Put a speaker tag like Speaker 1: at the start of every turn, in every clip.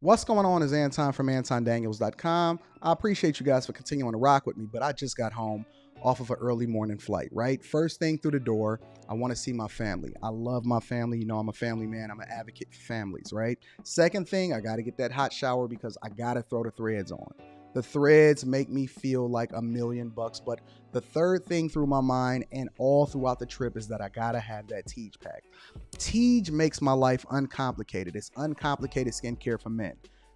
Speaker 1: What's going on is Anton from AntonDaniels.com. I appreciate you guys for continuing to rock with me, but I just got home off of an early morning flight, right? First thing through the door, I want to see my family. I love my family. You know, I'm a family man. I'm an advocate for families, right? Second thing, I got to get that hot shower because I got to throw the threads on. The threads make me feel like $1,000,000, but the third thing through my mind and all throughout the trip is that I gotta have that Teej pack. Teej makes my life uncomplicated. It's uncomplicated skincare for men.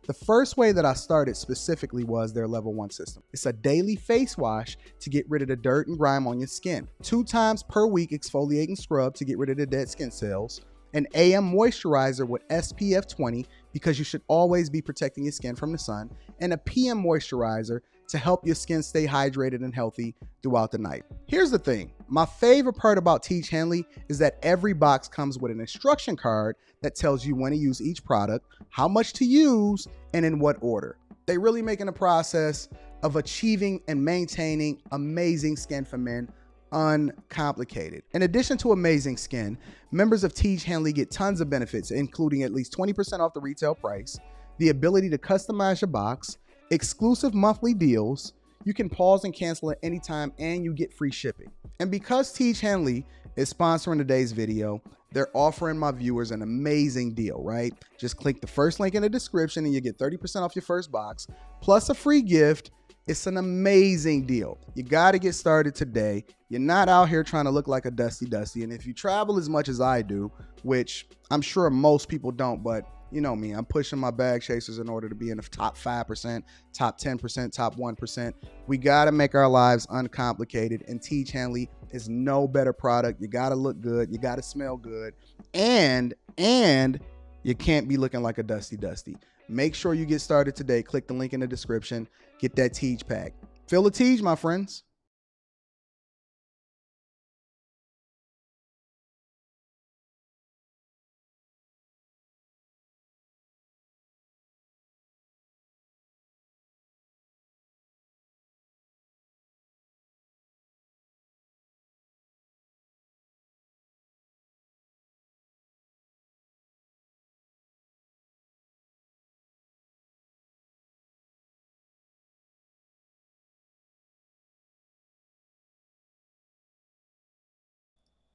Speaker 1: The first way that I started specifically was their level 1 system. It's a daily face wash to get rid of the dirt and grime on your skin. 2 times per week exfoliate and scrub to get rid of the dead skin cells. An AM moisturizer with SPF 20 because you should always be protecting your skin from the sun, and a PM moisturizer to help your skin stay hydrated and healthy throughout the night. Here's the thing. My favorite part about Teej Henley is that every box comes with an instruction card that tells you when to use each product, how much to use, and in what order. They really making the process of achieving and maintaining amazing skin for men uncomplicated. In addition to amazing skin, members of Teej Henley get tons of benefits, including at least 20% off the retail price, the ability to customize your box, exclusive monthly deals, you can pause and cancel at any time, and you get free shipping. And because Teej Henley is sponsoring today's video, they're offering my viewers an amazing deal, right? Just click the first link in the description and you get 30% off your first box, plus a free gift. It's an amazing deal. You got to get started today. You're not out here trying to look like a Dusty. And if you travel as much as I do, which I'm sure most people don't, but you know me, I'm pushing my bag chasers in order to be in the top 5%, top 10%, top 1%. We got to make our lives uncomplicated, and Teej Henley is no better product. You got to look good. You got to smell good. And you can't be looking like a Dusty. Make sure you get started today. Click the link in the description. Get that Teej pack. Feel the Teej, my friends.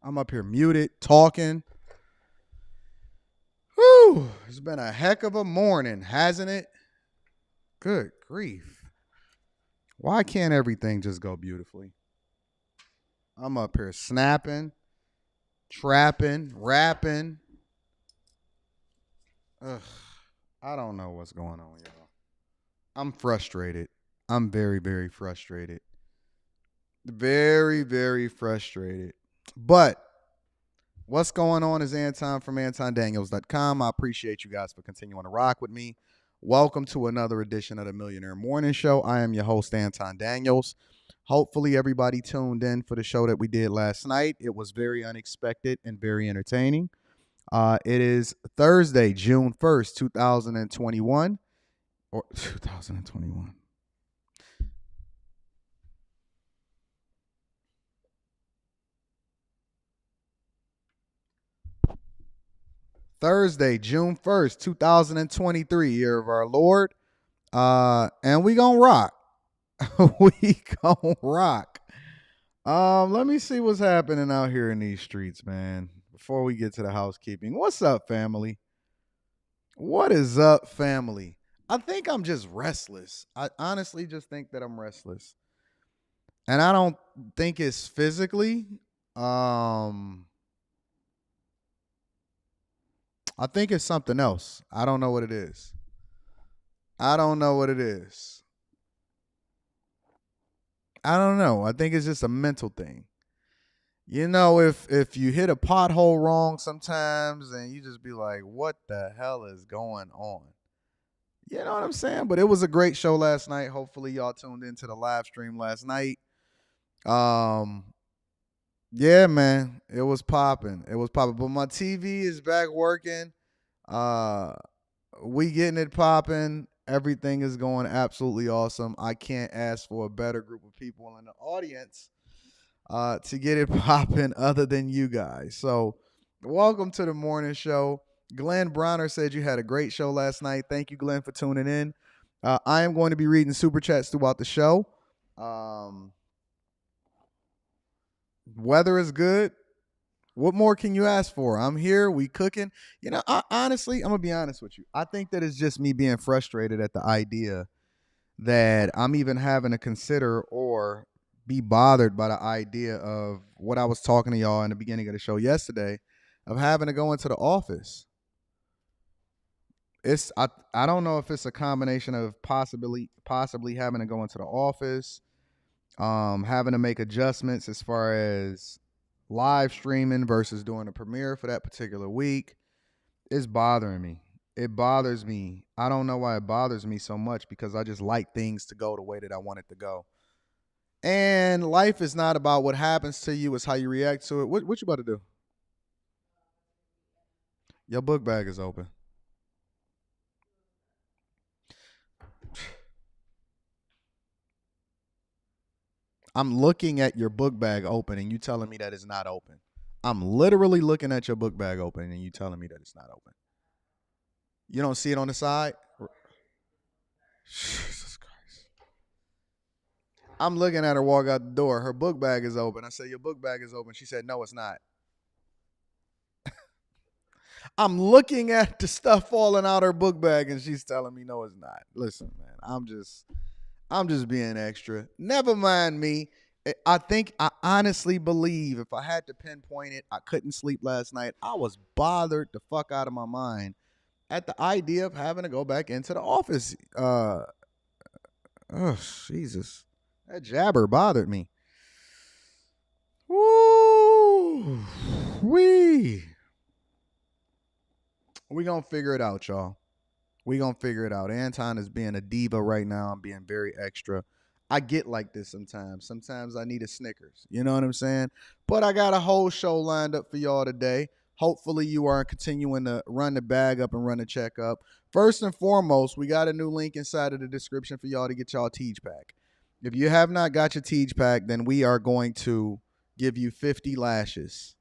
Speaker 1: I'm up here muted, talking. Whew, it's been a heck of a morning, hasn't it? Good grief. Why can't everything just go beautifully? I'm up here snapping, trapping, rapping. Ugh, I don't know what's going on, y'all. I'm frustrated. I'm very, very frustrated. Very, very frustrated. But what's going on is Anton from AntonDaniels.com. I appreciate you guys for continuing to rock with me. Welcome to another edition of the Millionaire Morning Show. I am your host, Anton Daniels. Hopefully everybody tuned in for the show that we did last night. It was very unexpected and very entertaining. It is Thursday, June 1st, 2021. Or 2021. Thursday, June 1st, 2023, year of our Lord. And we gonna rock. We gonna rock. Let me see what's happening out here in these streets, man. Before we get to the housekeeping. What's up, family? What is up, family? I think I'm just restless. I honestly just think that I'm restless. And I don't think it's physically. I think it's something else. I don't know what it is. I don't know what it is. I don't know. I think it's just a mental thing. You know, if you hit a pothole wrong sometimes and you just be like, what the hell is going on? You know what I'm saying? But it was a great show last night. Hopefully y'all tuned into the live stream last night. Yeah, man, it was popping. It was popping. But my TV is back working. We getting it popping. Everything is going absolutely awesome. I can't ask for a better group of people in the audience to get it popping other than you guys. So welcome to the morning show. Glenn Bronner said you had a great show last night. Thank you, Glenn, for tuning in. I am going to be reading super chats throughout the show. Weather is good. What more can you ask for? I'm here. We cooking. Honestly, I'm going to be honest with you. I think that it's just me being frustrated at the idea that I'm even having to consider or be bothered by the idea of what I was talking to y'all in the beginning of the show yesterday of having to go into the office. I don't know if it's a combination of possibly having to go into the office, having to make adjustments as far as live streaming versus doing a premiere for that particular week. It's bothering me. It bothers me. I don't know why it bothers me so much because I just like things to go the way that I want it to go. And life is not about what happens to you, it's how you react to it. What you about to do? Your book bag is open. I'm looking at your book bag open and you telling me that it's not open. I'm literally looking at your book bag open and you telling me that it's not open. You don't see it on the side? Jesus Christ. I'm looking at her walk out the door. Her book bag is open. I said, your book bag is open. She said, no, it's not. I'm looking at the stuff falling out her book bag and she's telling me, no, it's not. Listen, man, I'm just being extra. Never mind me. I honestly believe if I had to pinpoint it, I couldn't sleep last night. I was bothered the fuck out of my mind at the idea of having to go back into the office. Oh, Jesus. That jabber bothered me. Woo! We gonna figure it out, y'all. We gonna figure it out. Anton is being a diva right now. I'm being very extra. I get like this sometimes. Sometimes I need a Snickers. You know what I'm saying? But I got a whole show lined up for y'all today. Hopefully you are continuing to run the bag up and run the check up. First and foremost, we got a new link inside of the description for y'all to get y'all Teach Pack. If you have not got your Teach Pack, then we are going to give you 50 lashes.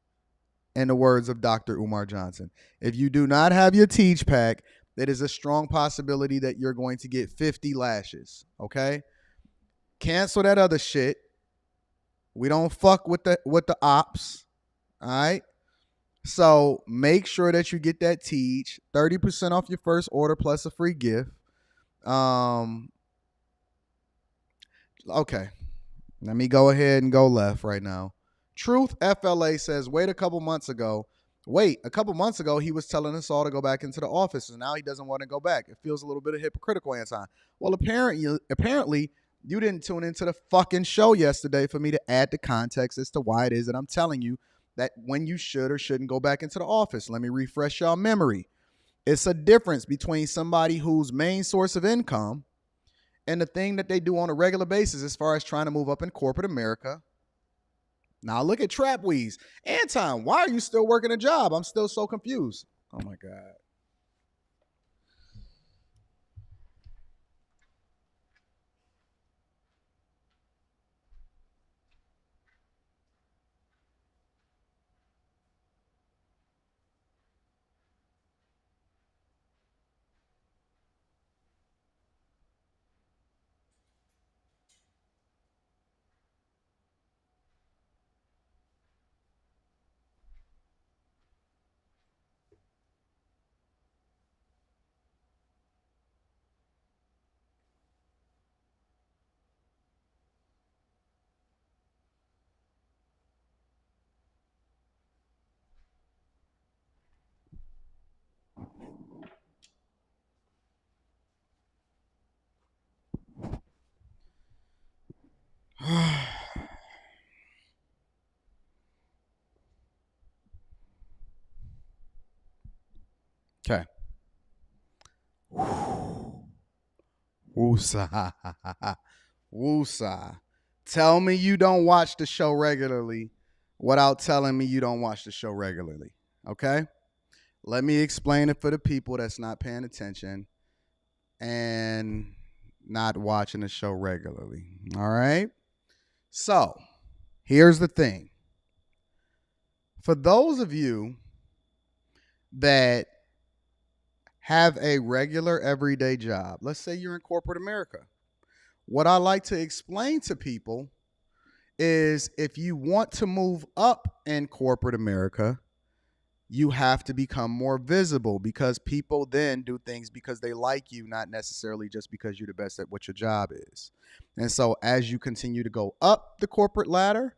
Speaker 1: In the words of Dr. Umar Johnson. If you do not have your Teach Pack, it is a strong possibility that you're going to get 50 lashes. Okay? Cancel that other shit. We don't fuck with the ops. All right? So make sure that you get that Teach. 30% off your first order plus a free gift. Okay. Let me go ahead and go left right now. Truth FLA says, a couple months ago, he was telling us all to go back into the office, and now he doesn't want to go back. It feels a little bit of hypocritical, Anton. Well, apparently, you didn't tune into the fucking show yesterday for me to add the context as to why it is that I'm telling you that when you should or shouldn't go back into the office. Let me refresh y'all memory. It's a difference between somebody whose main source of income and the thing that they do on a regular basis as far as trying to move up in corporate America. Now look at Trap Weeze. Anton, why are you still working a job? I'm still so confused. Oh my God. Okay. Woosah. Woosah. Tell me you don't watch the show regularly without telling me you don't watch the show regularly. Okay? Let me explain it for the people that's not paying attention and not watching the show regularly. All right? So, here's the thing. For those of you that have a regular everyday job. Let's say you're in corporate America. What I like to explain to people is if you want to move up in corporate America, you have to become more visible because people then do things because they like you, not necessarily just because you're the best at what your job is. And so as you continue to go up the corporate ladder,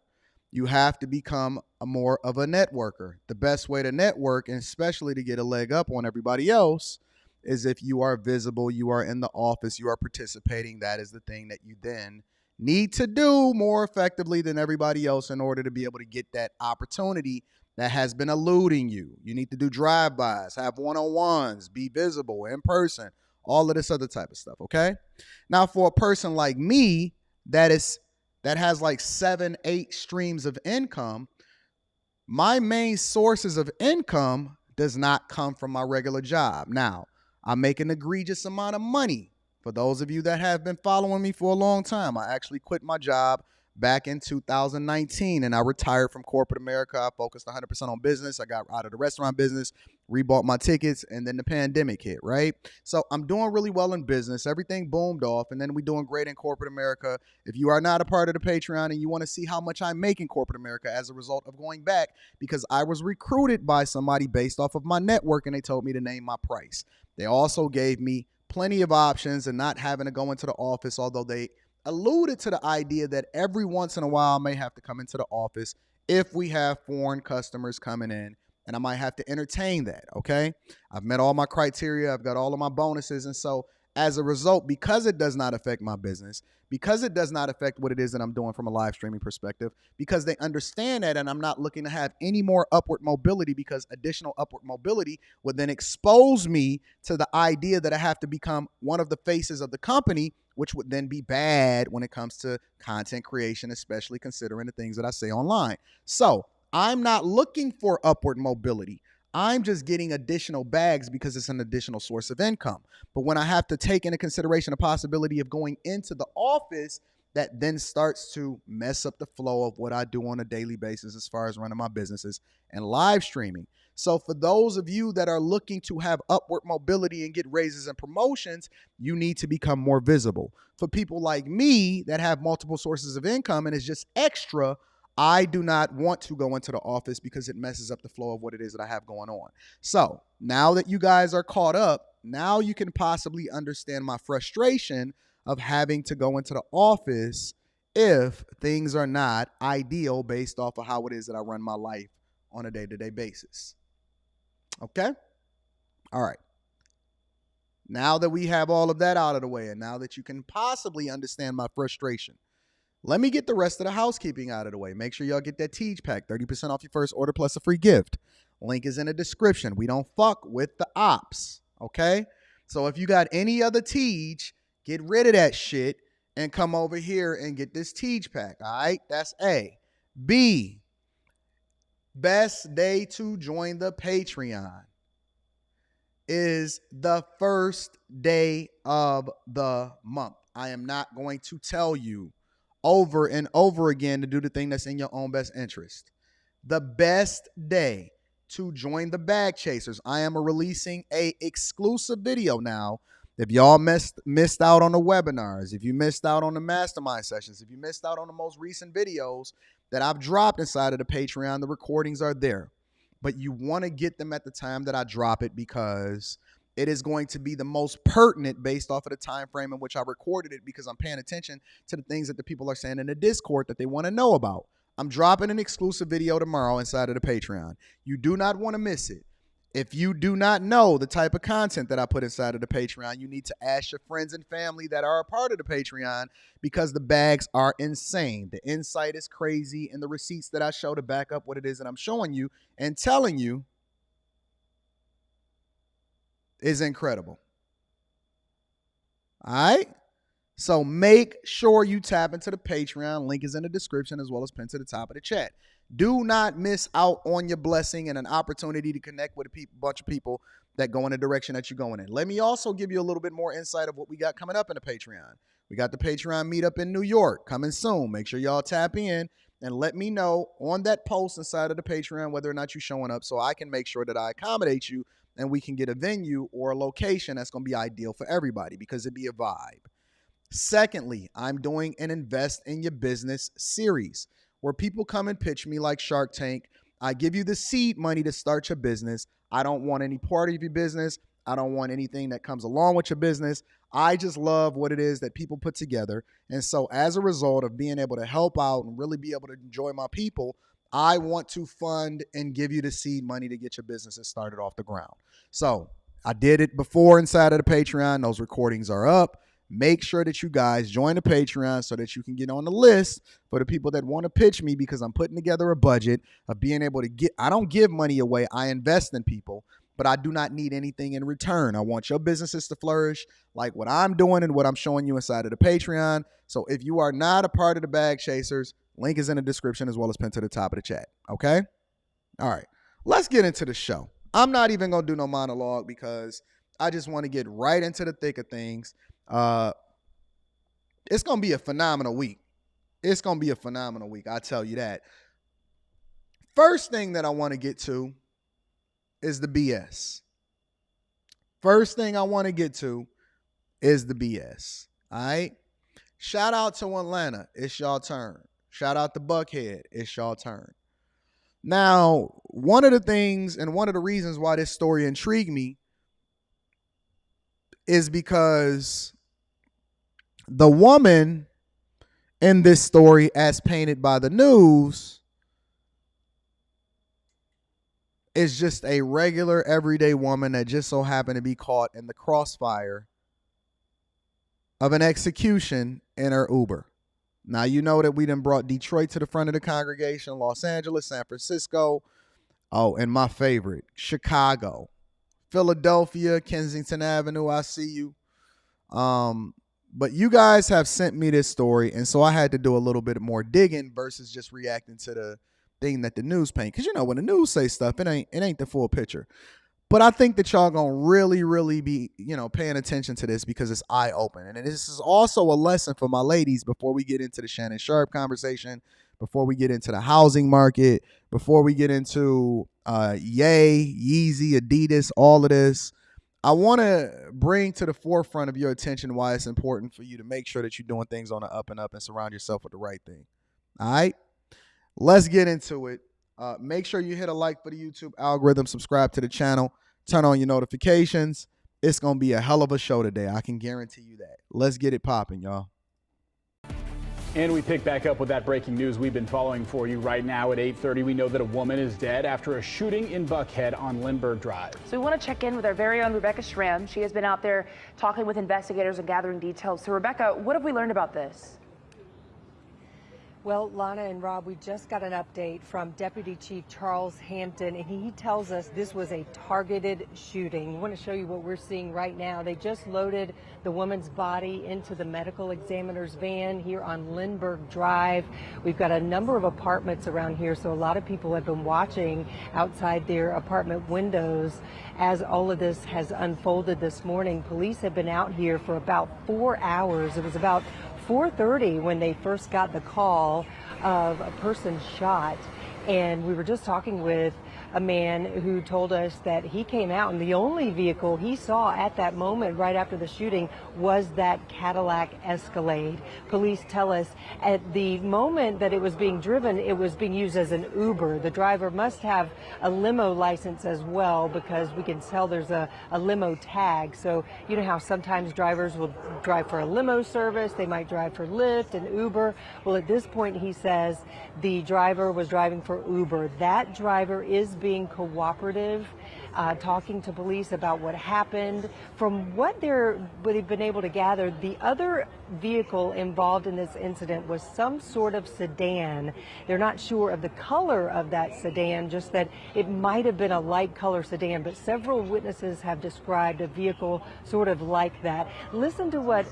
Speaker 1: you have to become more of a networker. The best way to network, and especially to get a leg up on everybody else, is if you are visible, you are in the office, you are participating. That is the thing that you then need to do more effectively than everybody else in order to be able to get that opportunity that has been eluding you. You need to do drive-bys, have one-on-ones, be visible in person, all of this other type of stuff, okay? Now, for a person like me that has like 7-8 streams of income, my main sources of income does not come from my regular job. Now, I make an egregious amount of money. For those of you that have been following me for a long time, I actually quit my job back in 2019 and I retired from corporate America. I focused 100% on business. I got out of the restaurant business, rebought my tickets, and then the pandemic hit, right? So I'm doing really well in business. Everything boomed off, and then we're doing great in corporate America. If you are not a part of the Patreon and you want to see how much I make in corporate America as a result of going back, because I was recruited by somebody based off of my network and they told me to name my price. They also gave me plenty of options and not having to go into the office, although they alluded to the idea that every once in a while I may have to come into the office if we have foreign customers coming in, and I might have to entertain that, okay? I've met all my criteria. I've got all of my bonuses. And so as a result, because it does not affect my business, because it does not affect what it is that I'm doing from a live streaming perspective, because they understand that and I'm not looking to have any more upward mobility, because additional upward mobility would then expose me to the idea that I have to become one of the faces of the company, which would then be bad when it comes to content creation, especially considering the things that I say online. So I'm not looking for upward mobility. I'm just getting additional bags because it's an additional source of income. But when I have to take into consideration the possibility of going into the office, that then starts to mess up the flow of what I do on a daily basis as far as running my businesses and live streaming. So for those of you that are looking to have upward mobility and get raises and promotions, you need to become more visible. For people like me that have multiple sources of income and it's just extra, I do not want to go into the office because it messes up the flow of what it is that I have going on. So now that you guys are caught up, now you can possibly understand my frustration of having to go into the office if things are not ideal based off of how it is that I run my life on a day-to-day basis. Okay? All right. Now that we have all of that out of the way, and now that you can possibly understand my frustration, let me get the rest of the housekeeping out of the way. Make sure y'all get that Teej pack, 30% off your first order plus a free gift. Link is in the description. We don't fuck with the ops, okay? So if you got any other Teej, get rid of that shit and come over here and get this Teej pack, all right? That's A. B, best day to join the Patreon is the first day of the month. I am not going to tell you over and over again to do the thing that's in your own best interest. The best day to join the Bag Chasers. I am releasing a exclusive video now. If y'all missed out on the webinars, if you missed out on the mastermind sessions, if you missed out on the most recent videos that I've dropped inside of the Patreon, the recordings are there. But you want to get them at the time that I drop it because it is going to be the most pertinent based off of the time frame in which I recorded it, because I'm paying attention to the things that the people are saying in the Discord that they want to know about. I'm dropping an exclusive video tomorrow inside of the Patreon. You do not want to miss it. If you do not know the type of content that I put inside of the Patreon, you need to ask your friends and family that are a part of the Patreon, because the bags are insane. The insight is crazy, and the receipts that I show to back up what it is that I'm showing you and telling you is incredible. All right? So make sure you tap into the Patreon. Link is in the description as well as pinned to the top of the chat. Do not miss out on your blessing and an opportunity to connect with a bunch of people that go in the direction that you're going in. Let me also give you a little bit more insight of what we got coming up in the Patreon. We got the Patreon meetup in New York coming soon. Make sure y'all tap in and let me know on that post inside of the Patreon whether or not you're showing up, so I can make sure that I accommodate you and we can get a venue or a location that's going to be ideal for everybody because it'd be a vibe. Secondly, I'm doing an Invest in Your Business series where people come and pitch me like Shark Tank. I give you the seed money to start your business. I don't want any part of your business. I don't want anything that comes along with your business. I just love what it is that people put together. And so as a result of being able to help out and really be able to enjoy my people, I want to fund and give you the seed money to get your businesses started off the ground. So I did it before inside of the Patreon. Those recordings are up. Make sure that you guys join the Patreon so that you can get on the list for the people that want to pitch me, because I'm putting together a budget of being able to get, I don't give money away. I invest in people, but I do not need anything in return. I want your businesses to flourish like what I'm doing and what I'm showing you inside of the Patreon. So if you are not a part of the Bag Chasers, link is in the description as well as pinned to the top of the chat. Okay? All right. Let's get into the show. I'm not even going to do no monologue because I just want to get right into the thick of things. It's going to be a phenomenal week. It's going to be a phenomenal week. I tell you that. First thing that I want to get to is the BS. First thing I want to get to is the BS. All right. Shout out to Atlanta. It's y'all turn. Shout out to Buckhead. It's y'all turn. Now, one of the things and one of the reasons why this story intrigued me is because the woman in this story, as painted by the news, is just a regular everyday woman that just so happened to be caught in the crossfire of an execution in her Uber. Now, you know that we done brought Detroit to the front of the congregation, Los Angeles, San Francisco. Oh, and my favorite, Chicago, Philadelphia, Kensington Avenue. I see you. But you guys have sent me this story, and so I had to do a little bit more digging versus just reacting to the thing that the news paint. Because, you know, when the news say stuff, it ain't the full picture. But I think that y'all gonna really be, you know, paying attention to this because it's eye-opening. And this is also a lesson for my ladies before we get into the Shannon Sharpe conversation, before we get into the housing market, before we get into Yeezy, Adidas, all of this. I want to bring to the forefront of your attention why it's important for you to make sure that you're doing things on the up and up and surround yourself with the right thing. All right? Let's get into it. Make sure you hit a like for the YouTube algorithm, subscribe to the channel, turn on your notifications. It's going to be a hell of a show today. I can guarantee you that. Let's get it popping, y'all.
Speaker 2: And we pick back up with that breaking news we've been following for you right now at 8:30. We know that a woman is dead after a shooting in Buckhead on Lindbergh Drive.
Speaker 3: So we want to check in with our very own Rebecca Schramm. She has been out there talking with investigators and gathering details. So Rebecca, what have we learned about this?
Speaker 4: Well, Lana and Rob, we just got an update from Deputy Chief Charles Hampton, and he tells us this was a targeted shooting. We want to show you what we're seeing right now. They just loaded the woman's body into the medical examiner's van here on Lindbergh Drive. We've got a number of apartments around here, so a lot of people have been watching outside their apartment windows as all of this has unfolded this morning. Police have been out here for about 4 hours. It was about 4:30 when they first got the call of a person shot, and we were just talking with a man who told us that he came out and the only vehicle he saw at that moment right after the shooting was that Cadillac Escalade. Police tell us at the moment that it was being driven, it was being used as an Uber. The driver must have a limo license as well, because we can tell there's a limo tag. So you know how sometimes drivers will drive for a limo service, they might drive for Lyft and Uber. Well, at this point he says the driver was driving for Uber. That driver is being cooperative, talking to police about what happened. From what they've been able to gather, the other vehicle involved in this incident was some sort of sedan. They're not sure of the color of that sedan, just that it might have been a light color sedan, but several witnesses have described a vehicle sort of like that. Listen to what...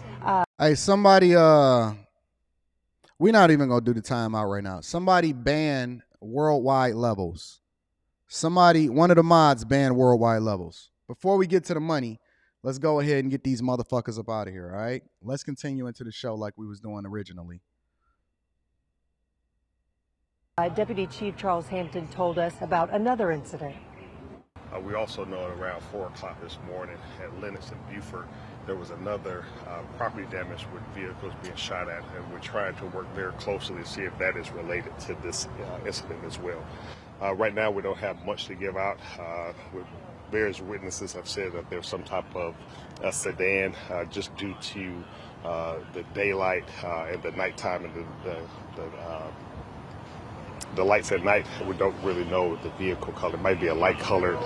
Speaker 1: Hey, somebody, we're not even going to do the timeout right now. Somebody ban worldwide levels. One of the mods banned worldwide levels. Before we get to the money, let's go ahead and get these motherfuckers up out of here, all right? Let's continue into the show like we was doing originally.
Speaker 4: Deputy Chief Charles Hampton told us about another incident.
Speaker 5: We also know at around 4 o'clock this morning at Lennox and Buford, there was another property damage with vehicles being shot at, and we're trying to work very closely to see if that is related to this incident as well. Right now, we don't have much to give out. Various witnesses have said that there's some type of sedan just due to the daylight and the nighttime and the lights at night. We don't really know the vehicle color. It might be a light colored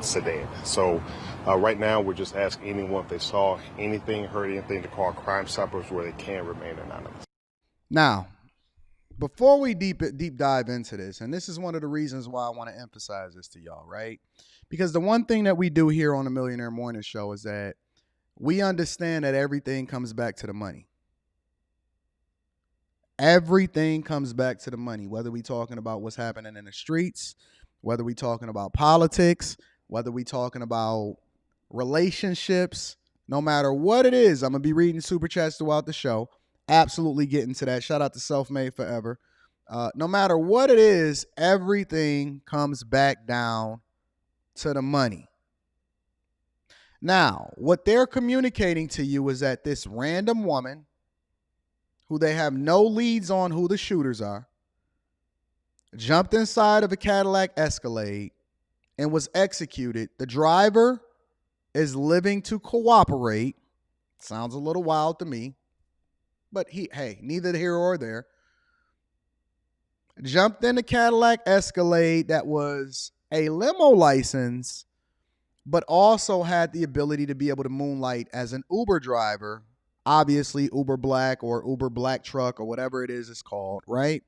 Speaker 5: sedan. So right now we're just asking anyone if they saw anything, heard anything, to call Crime Stoppers where they can remain anonymous.
Speaker 1: Now, before we deep dive into this, and this is one of the reasons why I want to emphasize this to y'all, right? Because the one thing that we do here on the Millionaire Morning Show is that we understand that everything comes back to the money. Everything comes back to the money, whether we talking about what's happening in the streets, whether we talking about politics, whether we talking about relationships, no matter what it is. I'm going to be reading super chats throughout the show. Absolutely getting to that. Shout out to Self-Made Forever. No matter what it is, everything comes back down to the money. Now, what they're communicating to you is that this random woman, who they have no leads on who the shooters are, jumped inside of a Cadillac Escalade and was executed. The driver is living to cooperate. Sounds a little wild to me, but hey, neither here or there. Jumped in a Cadillac Escalade that was a limo license, but also had the ability to be able to moonlight as an Uber driver. Obviously, Uber Black or Uber Black Truck or whatever it is it's called, right?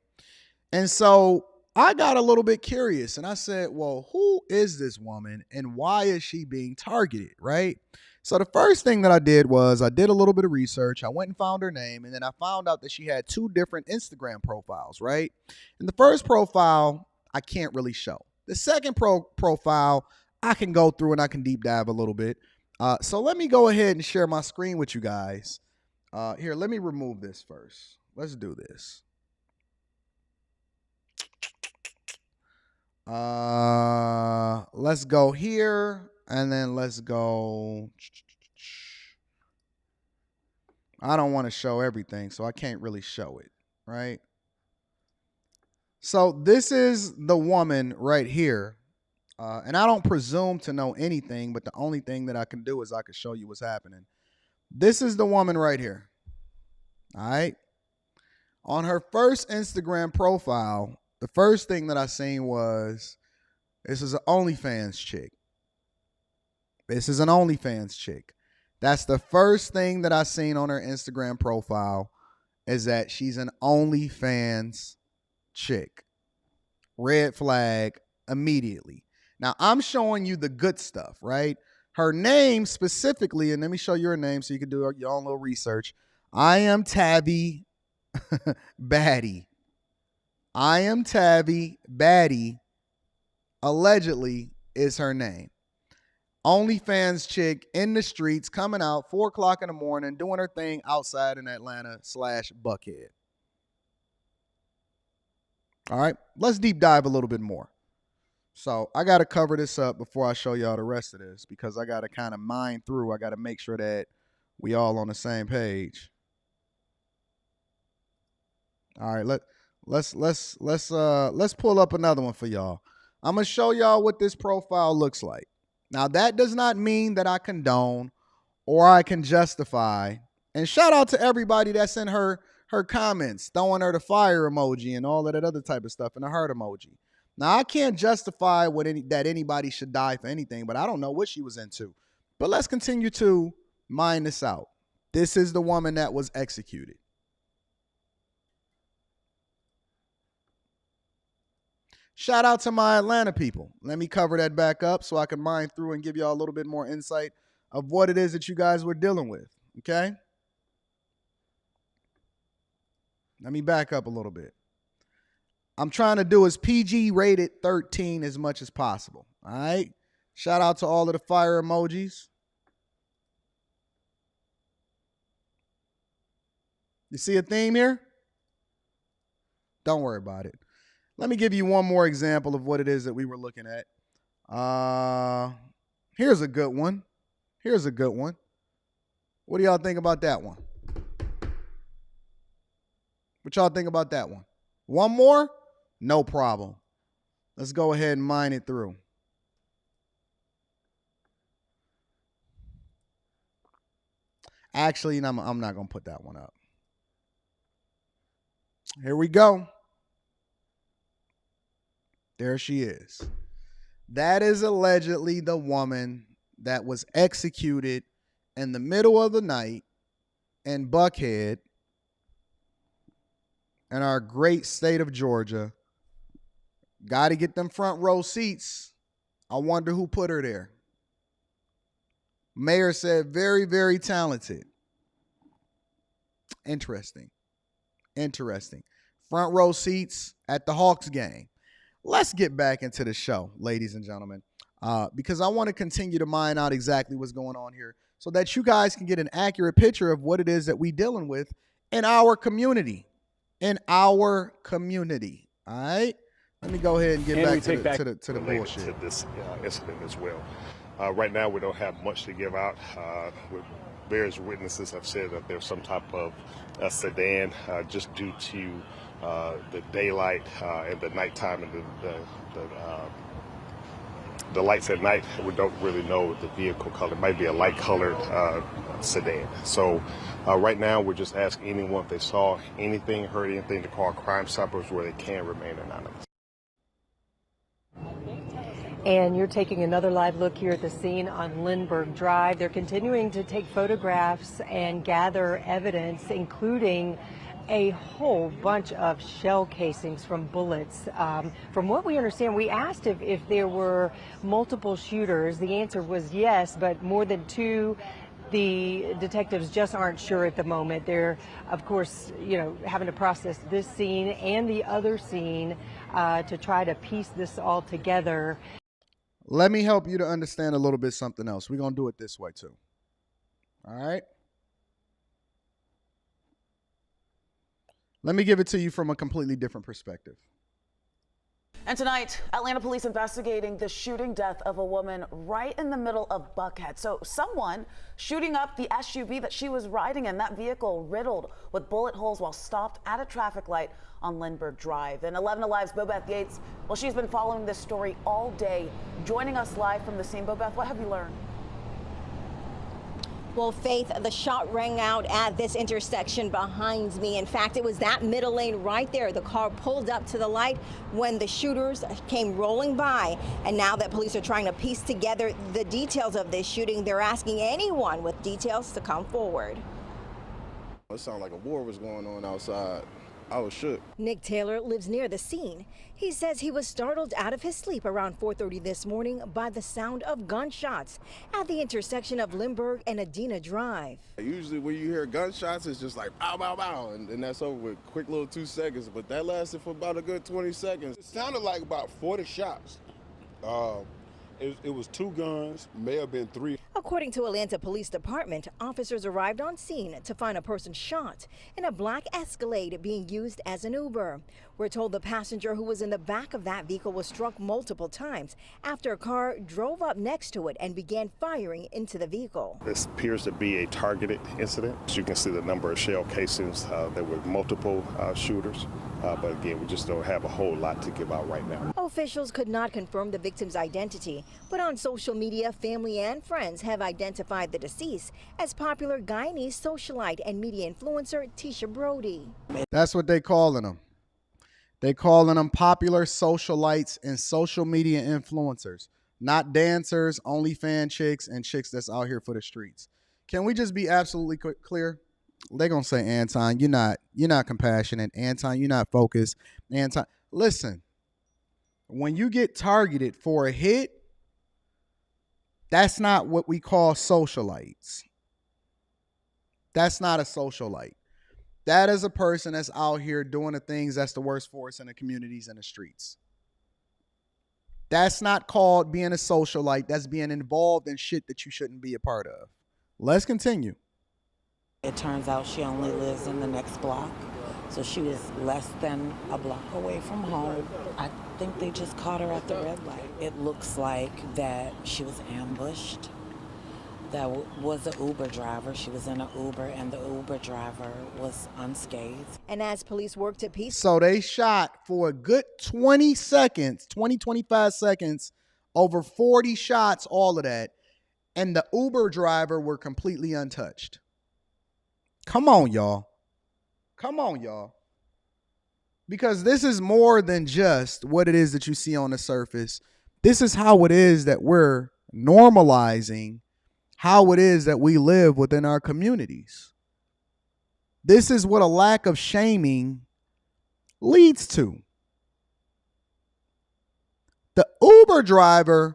Speaker 1: And so I got a little bit curious and I said, well, who is this woman and why is she being targeted, right? So the first thing that I did was I did a little bit of research. I went and found her name, and then I found out that she had 2 different Instagram profiles, right? And the first profile, I can't really show. The second profile, I can go through and I can deep dive a little bit. So let me go ahead and share my screen with you guys. Here, let me remove this first. Let's do this. Let's go here, and then let's go. I don't want to show everything, so I can't really show it, right? So this is the woman right here. And I don't presume to know anything, but the only thing that I can do is I can show you what's happening. This is the woman right here. All right. On her first Instagram profile, the first thing that I seen was, this is an OnlyFans chick. This is an OnlyFans chick. That's the first thing that I seen on her Instagram profile, is that she's an OnlyFans chick. Red flag immediately. Now, I'm showing you the good stuff, right? Her name specifically, and let me show you her name so you can do your own little research. I am Tabby Batty. I am Tabby Batty, allegedly, is her name. OnlyFans chick in the streets, coming out 4 o'clock in the morning, doing her thing outside in Atlanta / Buckhead. All right, let's deep dive a little bit more. So I got to cover this up before I show y'all the rest of this, because I got to kind of mine through. I got to make sure that we all on the same page. All right, let's pull up another one for y'all. I'm gonna show y'all what this profile looks like. Now, that does not mean that I condone or I can justify. And shout out to everybody that's in her comments, throwing her the fire emoji and all of that other type of stuff and the heart emoji. Now, I can't justify that anybody should die for anything, but I don't know what she was into. But let's continue to mine this out. This is the woman that was executed. Shout out to my Atlanta people. Let me cover that back up so I can mine through and give y'all a little bit more insight of what it is that you guys were dealing with, okay? Let me back up a little bit. I'm trying to do as PG rated 13 as much as possible, all right? Shout out to all of the fire emojis. You see a theme here? Don't worry about it. Let me give you one more example of what it is that we were looking at. Here's a good one. Here's a good one. What do y'all think about that one? What y'all think about that one? One more? No problem. Let's go ahead and mine it through. Actually, I'm not going to put that one up. Here we go. There she is. That is allegedly the woman that was executed in the middle of the night in Buckhead in our great state of Georgia. Got to get them front row seats. I wonder who put her there. Mayor said very, very talented. Interesting. Front row seats at the Hawks game. Let's get back into the show, ladies and gentlemen, because I want to continue to mine out exactly what's going on here so that you guys can get an accurate picture of what it is that we're dealing with in our community. All right? Let me go ahead and get back to the bullshit.
Speaker 5: To this incident as well. Right now, we don't have much to give out. Various witnesses have said that there's some type of sedan just due to the daylight and the nighttime and the lights at night. We don't really know the vehicle color. It might be a light colored sedan. So right now, we're just asking anyone if they saw anything, heard anything, to call Crime Stoppers where they can remain anonymous.
Speaker 4: And you're taking another live look here at the scene on Lindbergh Drive. They're continuing to take photographs and gather evidence, including a whole bunch of shell casings from bullets. From what we understand, we asked if there were multiple shooters. The answer was yes, but more than two. The detectives just aren't sure at the moment. They're, of course, having to process this scene and the other scene to try to piece this all together.
Speaker 1: Let me help you to understand a little bit something else. We're going to do it this way, too. All right? Let me give it to you from a completely different perspective.
Speaker 6: And tonight, Atlanta police investigating the shooting death of a woman right in the middle of Buckhead. So someone shooting up the SUV that she was riding in, that vehicle riddled with bullet holes while stopped at a traffic light on Lindbergh Drive. And 11 Alive's Bobeth Yates, well, she's been following this story all day. Joining us live from the scene. Bobeth, what have you learned?
Speaker 7: Well, Faith, the shot rang out at this intersection behind me. In fact, it was that middle lane right there. The car pulled up to the light when the shooters came rolling by. And now that police are trying to piece together the details of this shooting, they're asking anyone with details to come forward.
Speaker 8: It sounded like a war was going on outside. I was shook.
Speaker 7: Nick Taylor lives near the scene. He says he was startled out of his sleep around 4:30 this morning by the sound of gunshots at the intersection of Lindbergh and Adina Drive.
Speaker 8: Usually when you hear gunshots, it's just like bow, bow, bow, and that's over with quick little 2 seconds, but that lasted for about a good 20 seconds.
Speaker 9: It sounded like about 40 shots. It was 2 guns, may have been 3.
Speaker 7: According to Atlanta Police Department, officers arrived on scene to find a person shot in a black Escalade being used as an Uber. We're told the passenger who was in the back of that vehicle was struck multiple times after a car drove up next to it and began firing into the vehicle.
Speaker 5: This appears to be a targeted incident. As you can see, the number of shell casings, there were multiple shooters. But again, we just don't have a whole lot to give out right now.
Speaker 7: Officials could not confirm the victim's identity, but on social media, family and friends have identified the deceased as popular Guyanese socialite and media influencer Tisha Brody.
Speaker 1: That's what they calling them. They calling them popular socialites and social media influencers, not dancers, OnlyFans chicks, and chicks that's out here for the streets. Can we just be absolutely clear? They're going to say, Anton, you're not compassionate. Anton, you're not focused. Anton, listen, when you get targeted for a hit, that's not what we call socialites. That's not a socialite. That is a person that's out here doing the things that's the worst for us in the communities and the streets. That's not called being a socialite. That's being involved in shit that you shouldn't be a part of. Let's continue.
Speaker 10: It turns out she only lives in the next block, so she was less than a block away from home. I think they just caught her at the red light. It looks like that she was ambushed. That was an Uber driver. She was in an Uber, and the Uber driver was unscathed.
Speaker 7: And as police worked to piece.
Speaker 1: So they shot for a good 20 seconds, 25 seconds, over 40 shots, all of that. And the Uber driver were completely untouched. Come on, y'all. Come on, y'all. Because this is more than just what it is that you see on the surface. This is how it is that we're normalizing how it is that we live within our communities. This is what a lack of shaming leads to. The Uber driver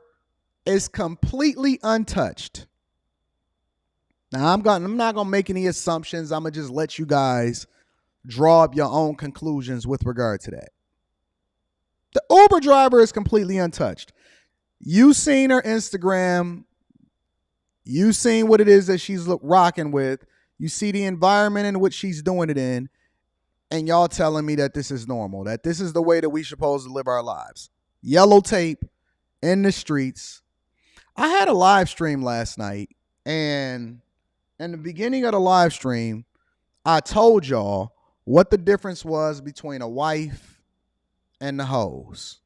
Speaker 1: is completely untouched. Now, I'm not going to make any assumptions. I'm going to just let you guys draw up your own conclusions with regard to that. The Uber driver is completely untouched. You seen her Instagram. You seen what it is that she's rocking with. You see the environment in which she's doing it in. And y'all telling me that this is normal, that this is the way that we supposed to live our lives. Yellow tape in the streets. I had a live stream last night, and in the beginning of the live stream, I told y'all what the difference was between a wife and the hoes.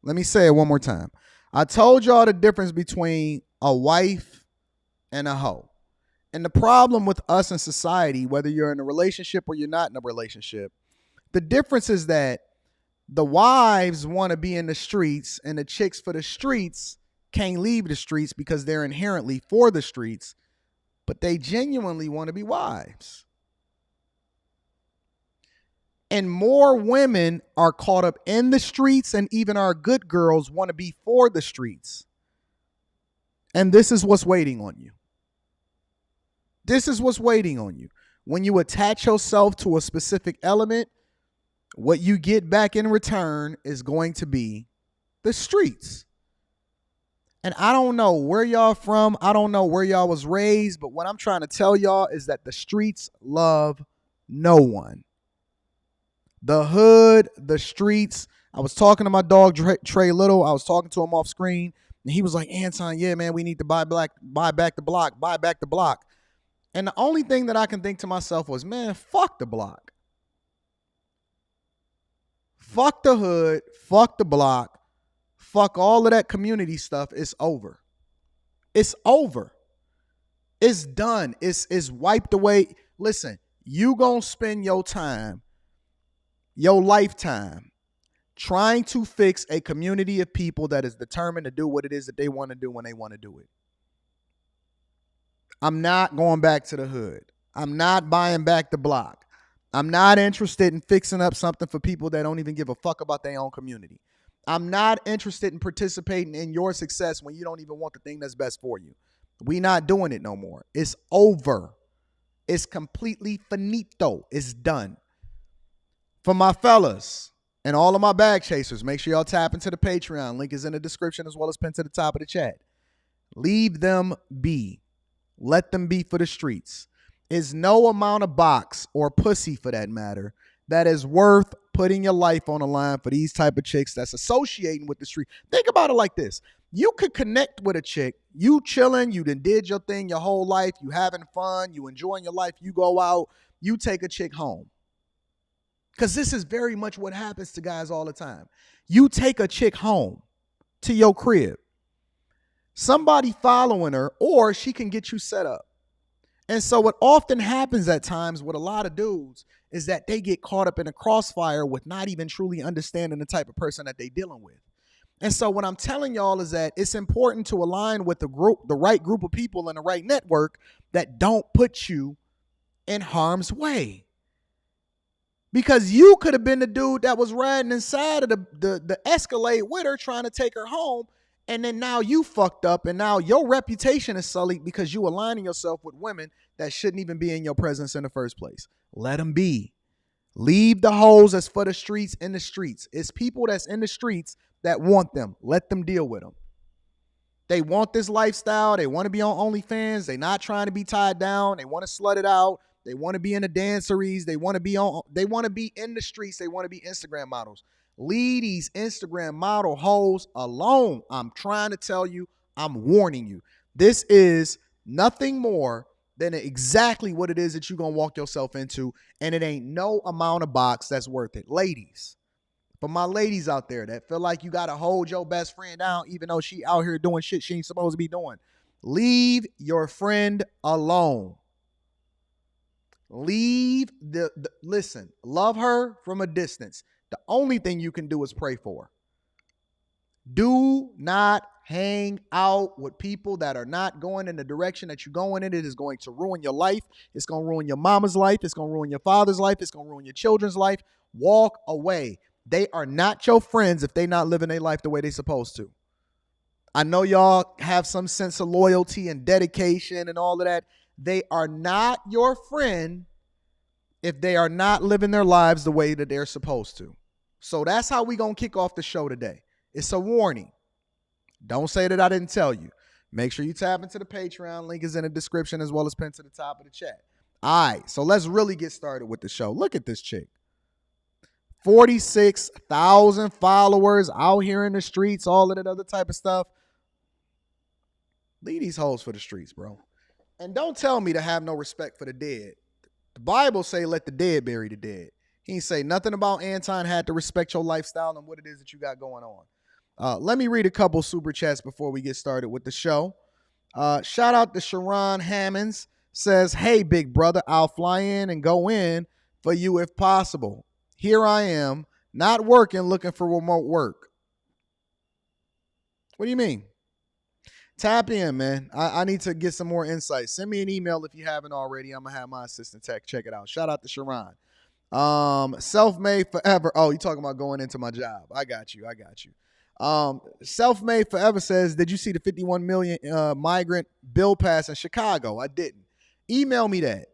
Speaker 1: Let me say it one more time. I told y'all the difference between a wife and a hoe. And the problem with us in society, whether you're in a relationship or you're not in a relationship, the difference is that the wives want to be in the streets and the chicks for the streets can't leave the streets because they're inherently for the streets, but they genuinely want to be wives. And more women are caught up in the streets, and even our good girls want to be for the streets. And this is what's waiting on you. This is what's waiting on you. When you attach yourself to a specific element, what you get back in return is going to be the streets. And I don't know where y'all from. I don't know where y'all was raised. But what I'm trying to tell y'all is that the streets love no one. The hood, the streets. I was talking to my dog, Trey Little. I was talking to him off screen. And he was like, Anton, yeah, man, we need to buy back the block. And the only thing that I can think to myself was, man, fuck the block. Fuck the hood. Fuck the block. Fuck all of that community stuff. It's over. It's over. It's done. It's wiped away. Listen, you gonna spend your time, your lifetime, trying to fix a community of people that is determined to do what it is that they want to do when they want to do it. I'm not going back to the hood. I'm not buying back the block. I'm not interested in fixing up something for people that don't even give a fuck about their own community. I'm not interested in participating in your success when you don't even want the thing that's best for you. We not doing it no more. It's over. It's completely finito. It's done. For my fellas and all of my bag chasers, make sure y'all tap into the Patreon. Link is in the description as well as pinned to the top of the chat. Leave them be. Let them be for the streets. Is no amount of box or pussy, for that matter, that is worth putting your life on the line for these type of chicks that's associating with the street. Think about it like this. You could connect with a chick. You chilling. You done did your thing your whole life. You having fun. You enjoying your life. You go out. You take a chick home. Because this is very much what happens to guys all the time. You take a chick home to your crib. Somebody following her, or she can get you set up. And so what often happens at times with a lot of dudes is that they get caught up in a crossfire with not even truly understanding the type of person that they're dealing with. And so what I'm telling y'all is that it's important to align with the right group of people in the right network that don't put you in harm's way. Because you could have been the dude that was riding inside of the Escalade with her trying to take her home. And then now you fucked up and now your reputation is sullied because you aligning yourself with women that shouldn't even be in your presence in the first place. Let them be. Leave the hoes that's for the streets in the streets. It's people that's in the streets that want them. Let them deal with them. They want this lifestyle. They want to be on OnlyFans. They're not trying to be tied down. They want to slut it out. They want to be in the danceries. They want to be in the streets. They want to be Instagram models. Leave these Instagram model hoes alone. I'm trying to tell you, I'm warning you. This is nothing more than exactly what it is that you're going to walk yourself into, and it ain't no amount of box that's worth it. Ladies, for my ladies out there that feel like you got to hold your best friend down even though she out here doing shit she ain't supposed to be doing, leave your friend alone. Listen, love her from a distance. The only thing you can do is pray for her. Do not hang out with people that are not going in the direction that you're going in. It is going to ruin your life. It's going to ruin your mama's life. It's going to ruin your father's life. It's going to ruin your children's life. Walk away. They are not your friends if they're not living their life the way they're supposed to. I know y'all have some sense of loyalty and dedication and all of that. They are not your friend if they are not living their lives the way that they're supposed to. So that's how we going to kick off the show today. It's a warning. Don't say that I didn't tell you. Make sure you tap into the Patreon. Link is in the description as well as pinned to the top of the chat. All right, so let's really get started with the show. Look at this chick. 46,000 followers out here in the streets, all of that other type of stuff. Leave these hoes for the streets, bro. And don't tell me to have no respect for the dead. The Bible say let the dead bury the dead. He ain't say nothing about Anton had to respect your lifestyle and what it is that you got going on. Let me read a couple super chats before we get started with the show. Shout out to Sharon Hammonds. Says, hey, big brother, I'll fly in and go in for you if possible. Here I am, not working, looking for remote work. What do you mean? Tap in, man. I need to get some more insight. Send me an email if you haven't already. I'm going to have my assistant tech check it out. Shout out to Sharon. Self-made forever. Oh, you talking about going into my job. I got you. Self-made forever says, did you see the 51 million migrant bill pass in Chicago? I didn't. Email me that.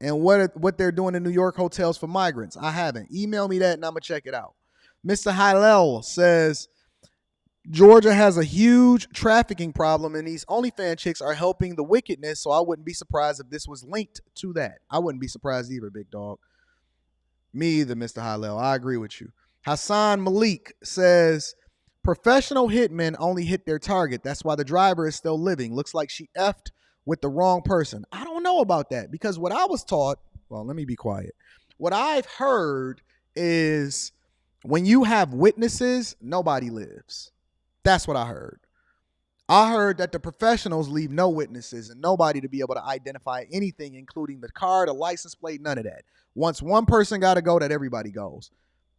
Speaker 1: And what they're doing in New York hotels for migrants. I haven't. Email me that and I'm going to check it out. Mr. Hillel says, Georgia has a huge trafficking problem and these OnlyFans chicks are helping the wickedness, so I wouldn't be surprised if this was linked to that. I wouldn't be surprised either, big dog. Me either, Mr. Hillel. I agree with you. Hassan Malik says, professional hitmen only hit their target. That's why the driver is still living. Looks like she effed with the wrong person. I don't know about that because what I was taught, well, let me be quiet. What I've heard is when you have witnesses, nobody lives. That's what I heard. I heard that the professionals leave no witnesses and nobody to be able to identify anything, including the car, the license plate, none of that. Once one person got to go, that everybody goes.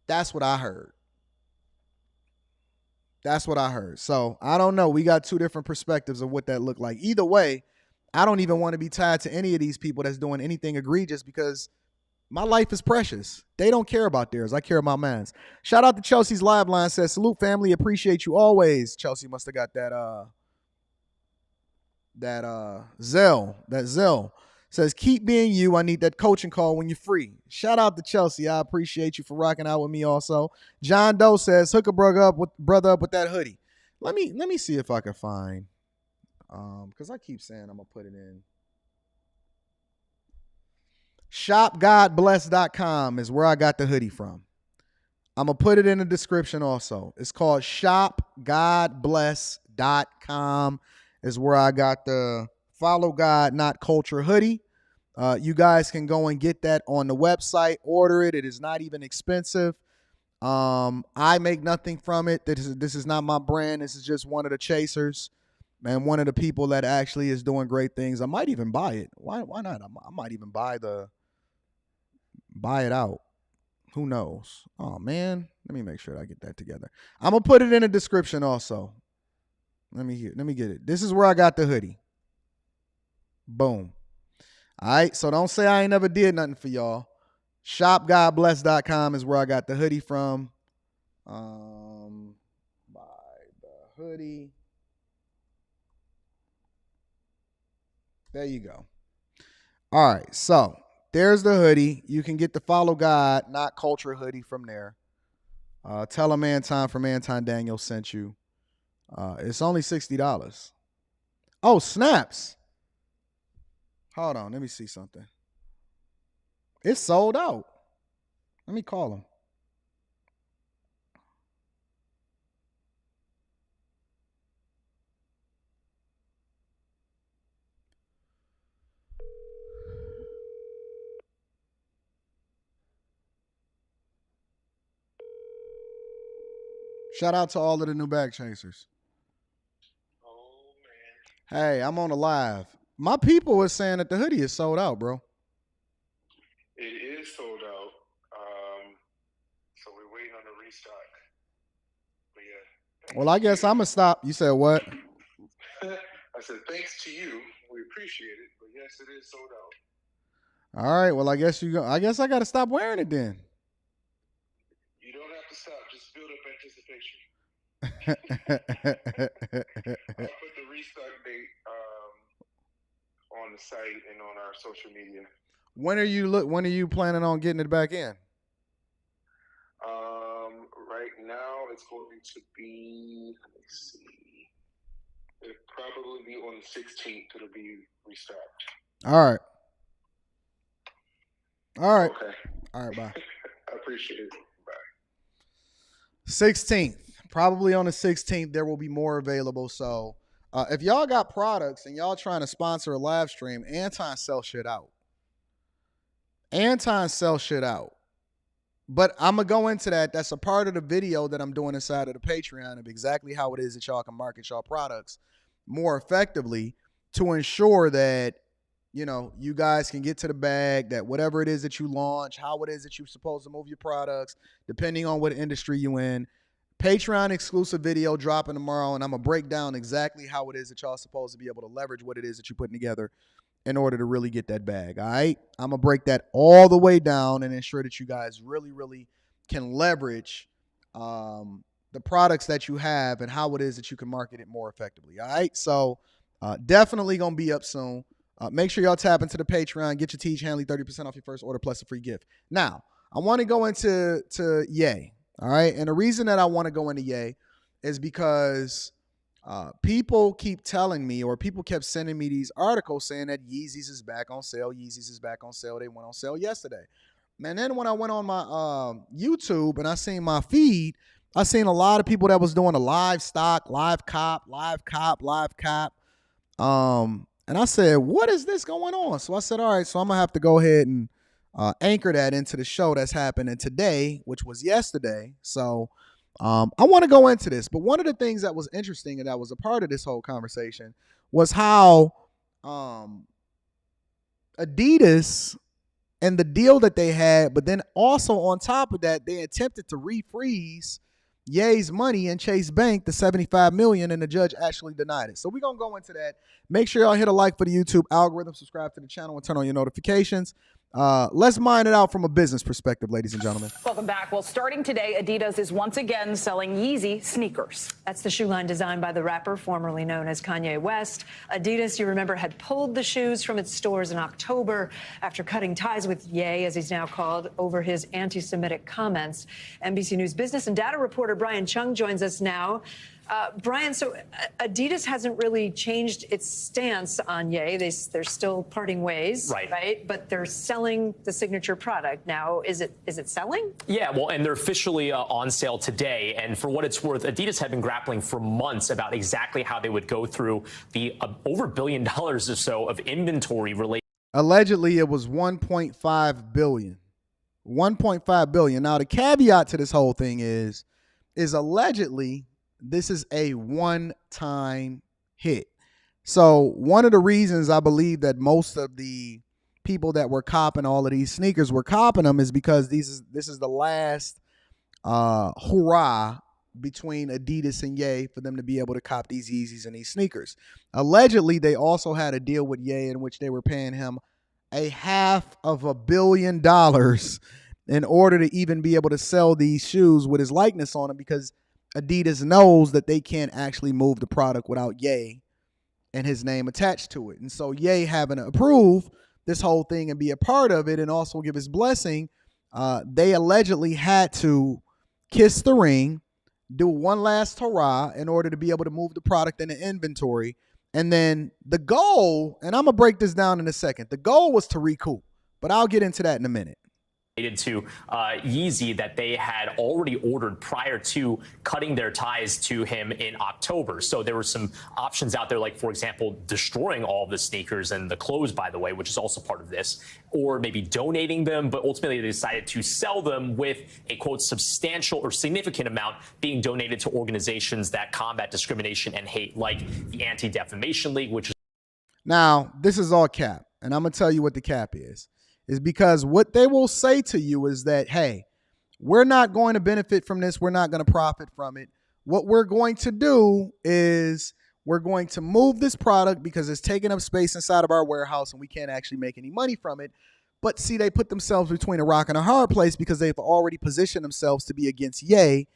Speaker 1: That's what I heard. So I don't know. We got two different perspectives of what that looked like. Either way, I don't even want to be tied to any of these people that's doing anything egregious because my life is precious. They don't care about theirs. I care about mine. Shout out to Chelsea's live line. Says, salute family. Appreciate you always. Chelsea must have got that Zell. Says, keep being you. I need that coaching call when you're free. Shout out to Chelsea. I appreciate you for rocking out with me also. John Doe says, hook a brother up with that hoodie. Let me see if I can find, because I keep saying I'm going to put it in. ShopGodBless.com is where I got the hoodie from. I'm going to put it in the description also. It's called ShopGodBless.com is where I got the Follow God, Not Culture hoodie. You guys can go and get that on the website. Order it. It is not even expensive. I make nothing from it. This is not my brand. This is just one of the chasers and one of the people that actually is doing great things. I might even buy it. Why not? I might even buy it out. Who knows? Oh, man. Let me make sure I get that together. I'm going to put it in the description also. Let me get it. This is where I got the hoodie. Boom. All right. So don't say I ain't never did nothing for y'all. ShopGodBless.com is where I got the hoodie from. Buy the hoodie. There you go. All right. So there's the hoodie. You can get the Follow God, Not Culture hoodie from there. Tell them Anton from Anton Daniels sent you. It's only $60. Oh, snaps. Hold on. Let me see something. It's sold out. Let me call him. Shout out to all of the new bag chasers. Hey, I'm on the live. My people were saying that the hoodie is sold out, bro.
Speaker 11: It is sold out. So we're waiting on the restock. But yeah.
Speaker 1: Well, I guess I'm going to stop. You said what?
Speaker 11: I said, thanks to you. We appreciate it. But yes, it is sold out.
Speaker 1: All right. Well, I guess I got to stop wearing it then.
Speaker 11: You don't have to stop. Just build up anticipation. I'll put the restock date on the site and on our social media.
Speaker 1: When are you planning on getting it back in?
Speaker 11: Right now it's going to be, let me see. It'll probably be on the 16th. It'll be restocked.
Speaker 1: All right.
Speaker 11: Okay.
Speaker 1: All right, bye.
Speaker 11: I appreciate it. Bye.
Speaker 1: 16th. Probably on the 16th, there will be more available. So if y'all got products and y'all trying to sponsor a live stream, Anton sell shit out. But I'm going to go into that. That's a part of the video that I'm doing inside of the Patreon of exactly how it is that y'all can market y'all products more effectively to ensure that, you know, you guys can get to the bag, that whatever it is that you launch, how it is that you're supposed to move your products, depending on what industry you in. Patreon exclusive video dropping tomorrow, and I'm going to break down exactly how it is that y'all supposed to be able to leverage what it is that you're putting together in order to really get that bag, all right? I'm going to break that all the way down and ensure that you guys really, really can leverage the products that you have and how it is that you can market it more effectively, all right? So definitely going to be up soon. Make sure y'all tap into the Patreon. Get your Teach Hanley 30% off your first order plus a free gift. Now, I want to go into Ye, all right? And the reason that I want to go into Ye is because people keep telling me, or people kept sending me these articles saying that Yeezys is back on sale. Yeezys is back on sale. They went on sale yesterday. Man, then when I went on my YouTube and I seen my feed, I seen a lot of people that was doing a live stock, live cop. And I said, what is this going on? So I said, all right, so I'm going to have to go ahead and anchor that into the show that's happening today, which was yesterday. So I want to go into this. But one of the things that was interesting and that was a part of this whole conversation was how Adidas and the deal that they had, but then also on top of that, they attempted to refreeze Ye's money in Chase Bank, the $75 million, and the judge actually denied it. So we're going to go into that. Make sure y'all hit a like for the YouTube algorithm, subscribe to the channel, and turn on your notifications. Let's mine it out from a business perspective, ladies and gentlemen.
Speaker 12: Welcome back. Well, starting today, Adidas is once again selling Yeezy sneakers.
Speaker 4: That's the shoe line designed by the rapper formerly known as Kanye West. Adidas, you remember, had pulled the shoes from its stores in October after cutting ties with Ye, as he's now called, over his anti-Semitic comments. NBC News business and data reporter Brian Chung joins us now. Brian, so Adidas hasn't really changed its stance on Ye. They're still parting ways, right? But they're selling the signature product now. Is it selling?
Speaker 13: Yeah, well, and they're officially on sale today. And for what it's worth, Adidas had been grappling for months about exactly how they would go through the over $1 billion or so of inventory related.
Speaker 1: Allegedly, it was $1.5 billion. $1.5 billion. Now, the caveat to this whole thing is allegedly this is a one-time hit. So one of the reasons I believe that most of the people that were copping all of these sneakers were copping them is because this is the last hurrah between Adidas and Ye for them to be able to cop these Yeezys and these sneakers. Allegedly, they also had a deal with Ye in which they were paying him $500 million in order to even be able to sell these shoes with his likeness on them, because Adidas knows that they can't actually move the product without Ye and his name attached to it. And so Ye having to approve this whole thing and be a part of it and also give his blessing, they allegedly had to kiss the ring, do one last hurrah in order to be able to move the product in the inventory. And then the goal, and I'm going to break this down in a second, the goal was to recoup, but I'll get into that in a minute.
Speaker 13: to Yeezy that they had already ordered prior to cutting their ties to him in October. So there were some options out there, like, for example, destroying all of the sneakers and the clothes, by the way, which is also part of this, or maybe donating them. But ultimately, they decided to sell them with a, quote, substantial or significant amount being donated to organizations that combat discrimination and hate, like the Anti-Defamation League, which is.
Speaker 1: Now, this is all cap, and I'm going to tell you what the cap is because what they will say to you is that, hey, we're not going to benefit from this. We're not going to profit from it. What we're going to do is we're going to move this product because it's taking up space inside of our warehouse and we can't actually make any money from it. But see, they put themselves between a rock and a hard place because they've already positioned themselves to be against Ye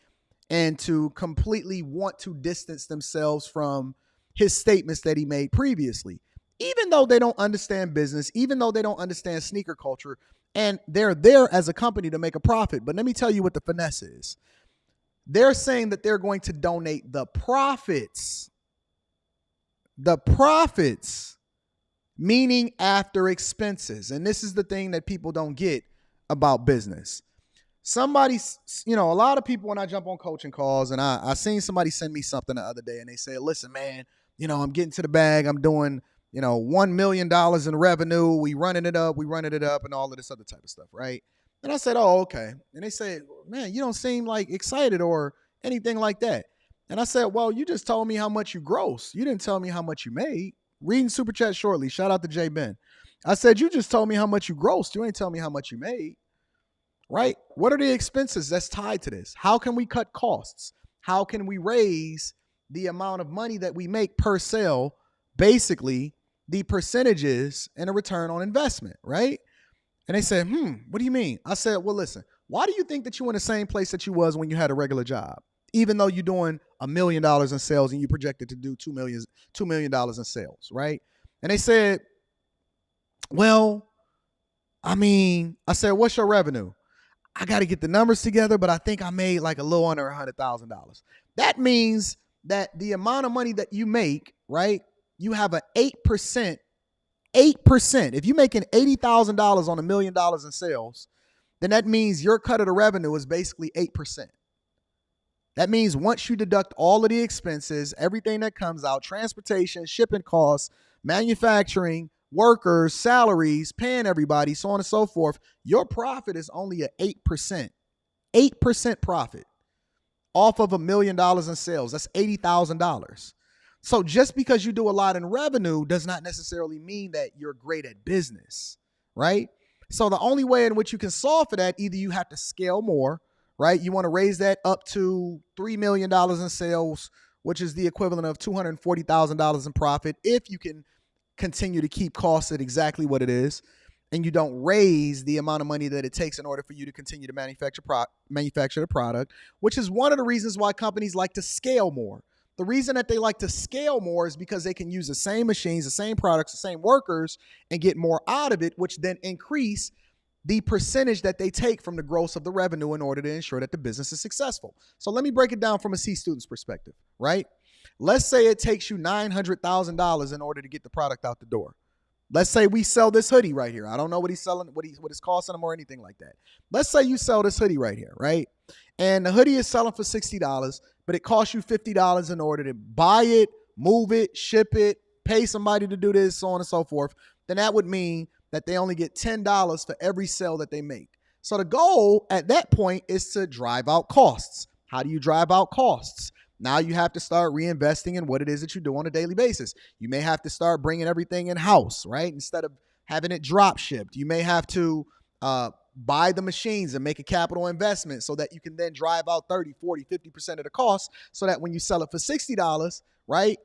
Speaker 1: and to completely want to distance themselves from his statements that he made previously. Even though they don't understand business, even though they don't understand sneaker culture, and they're there as a company to make a profit. But let me tell you what the finesse is. They're saying that they're going to donate the profits, meaning after expenses. And this is the thing that people don't get about business. Somebody, a lot of people, when I jump on coaching calls, and I seen somebody send me something the other day, and they say, listen, man, I'm getting to the bag. I'm doing $1 million in revenue. We running it up, and all of this other type of stuff, right? And I said, oh, okay. And they said, man, you don't seem like excited or anything like that. And I said, well, you just told me how much you gross. You didn't tell me how much you made. Reading Super Chat shortly. Shout out to J Ben. I said, you just told me how much you grossed. You ain't tell me how much you made, right? What are the expenses that's tied to this? How can we cut costs? How can we raise the amount of money that we make per sale, basically the percentages and a return on investment, right? And they said, what do you mean? I said, well, listen, why do you think that you're in the same place that you was when you had a regular job, even though you're doing $1 million in sales and you projected to do $2 million in sales, right? And they said, well, I said, what's your revenue? I got to get the numbers together, but I think I made like a little under $100,000. That means that the amount of money that you make, right? You have an 8%. If you're making $80,000 on $1 million in sales, then that means your cut of the revenue is basically 8%. That means once you deduct all of the expenses, everything that comes out, transportation, shipping costs, manufacturing, workers, salaries, paying everybody, so on and so forth, your profit is only at 8%. 8% profit off of $1 million in sales. That's $80,000. So just because you do a lot in revenue does not necessarily mean that you're great at business, right? So the only way in which you can solve for that, either you have to scale more, right? You want to raise that up to $3 million in sales, which is the equivalent of $240,000 in profit if you can continue to keep costs at exactly what it is, and you don't raise the amount of money that it takes in order for you to continue to manufacture the product, which is one of the reasons why companies like to scale more. The reason that they like to scale more is because they can use the same machines, the same products, the same workers, and get more out of it, which then increase the percentage that they take from the gross of the revenue in order to ensure that the business is successful. So let me break it down from a C student's perspective, right? Let's say it takes you $900,000 in order to get the product out the door. Let's say we sell this hoodie right here. I don't know what he's selling, what it's costing him or anything like that. Let's say you sell this hoodie right here, right? And the hoodie is selling for $60, but it costs you $50 in order to buy it, move it, ship it, pay somebody to do this, so on and so forth. Then that would mean that they only get $10 for every sale that they make. So the goal at that point is to drive out costs. How do you drive out costs? Now you have to start reinvesting in what it is that you do on a daily basis. You may have to start bringing everything in-house, right? Instead of having it drop shipped. You may have to buy the machines and make a capital investment so that you can then drive out 30, 40, 50% of the cost so that when you sell it for $60, right,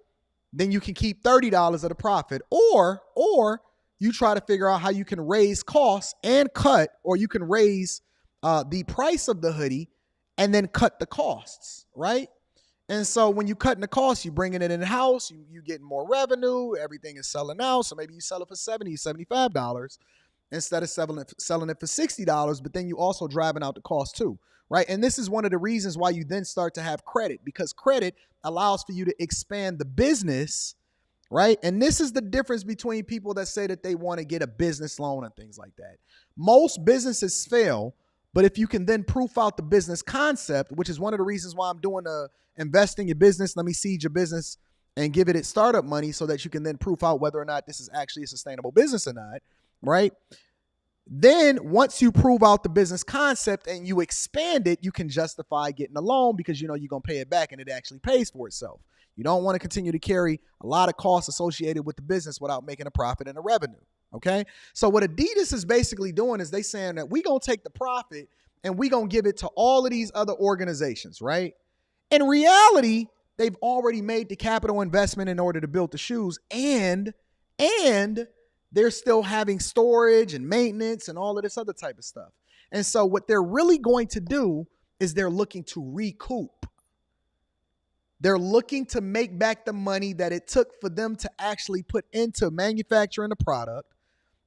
Speaker 1: then you can keep $30 of the profit. Or you try to figure out how you can raise costs and cut, or you can raise the price of the hoodie and then cut the costs, right? And so when you're cutting the costs, you're bringing it in-house, you getting more revenue, everything is selling out. So maybe you sell it for $70, $75 instead of selling it for $60, but then you also driving out the cost too, right? And this is one of the reasons why you then start to have credit, because credit allows for you to expand the business right? And this is the difference between people that say that they want to get a business loan and things like that. Most businesses fail, but if you can then proof out the business concept, which is one of the reasons why I'm doing invest in your business, let me seed your business and give it its startup money so that you can then proof out whether or not this is actually a sustainable business or not, right? Then once you prove out the business concept and you expand it, you can justify getting a loan because you know you're going to pay it back and it actually pays for itself. You don't want to continue to carry a lot of costs associated with the business without making a profit and a revenue, okay? So what Adidas is basically doing is they saying that we're going to take the profit and we're going to give it to all of these other organizations, right? In reality, they've already made the capital investment in order to build the shoes, and they're still having storage and maintenance and all of this other type of stuff. And so what they're really going to do is they're looking to recoup. They're looking to make back the money that it took for them to actually put into manufacturing the product,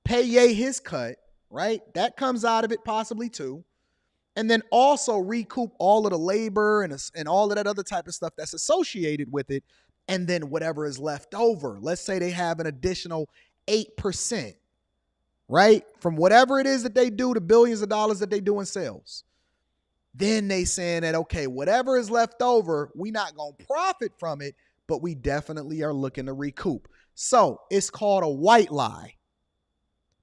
Speaker 1: pay Ye his cut, right? That comes out of it possibly too. And then also recoup all of the labor and all of that other type of stuff that's associated with it. And then whatever is left over, let's say they have an additional 8%, right? From whatever it is that they do, the billions of dollars that they do in sales. Then they saying that, okay, whatever is left over, we not going to profit from it, but we definitely are looking to recoup. So it's called a white lie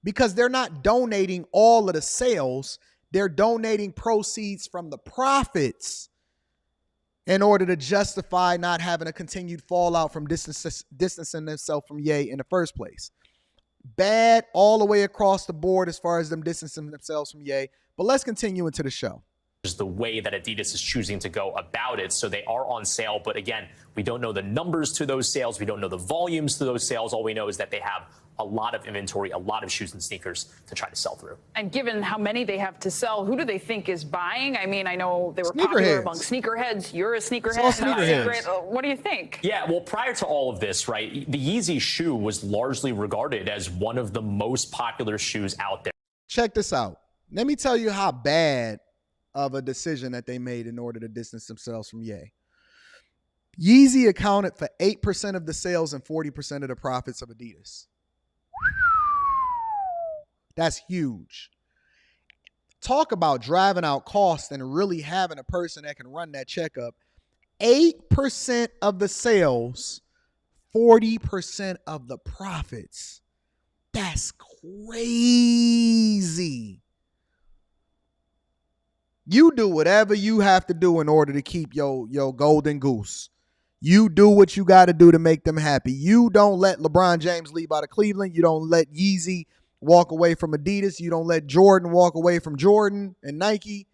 Speaker 1: because they're not donating all of the sales. They're donating proceeds from the profits in order to justify not having a continued fallout from distancing themselves from Ye in the first place. Bad all the way across the board as far as them distancing themselves from Ye. But let's continue into the show.
Speaker 13: The way that Adidas is choosing to go about it. So they are on sale. But again, we don't know the numbers to those sales. We don't know the volumes to those sales. All we know is that they have a lot of inventory, a lot of shoes and sneakers to try to sell through.
Speaker 12: And given how many they have to sell, who do they think is buying? I mean, I know they were popular among sneakerheads. You're a sneakerhead. What do you think?
Speaker 13: Yeah, well, prior to all of this, right, the Yeezy shoe was largely regarded as one of the most popular shoes out there.
Speaker 1: Check this out. Let me tell you how bad of a decision that they made in order to distance themselves from Ye. Yeezy accounted for 8% of the sales and 40% of the profits of Adidas. That's huge. Talk about driving out costs and really having a person that can run that checkup. 8% of the sales, 40% of the profits. That's crazy. You do whatever you have to do in order to keep your golden goose. You do what you got to do to make them happy. You don't let LeBron James leave out of Cleveland. You don't let Yeezy walk away from Adidas. You don't let Jordan walk away from Jordan and Nike.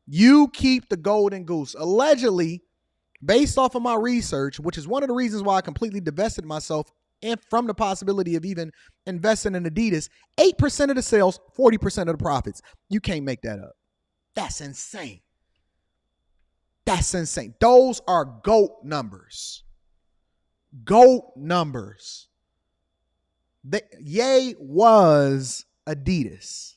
Speaker 1: You keep the golden goose. Allegedly, based off of my research, which is one of the reasons why I completely divested myself and from the possibility of even investing in Adidas, 8% of the sales, 40% of the profits. You can't make that up. That's insane. That's insane. Those are GOAT numbers. GOAT numbers. Ye was Adidas.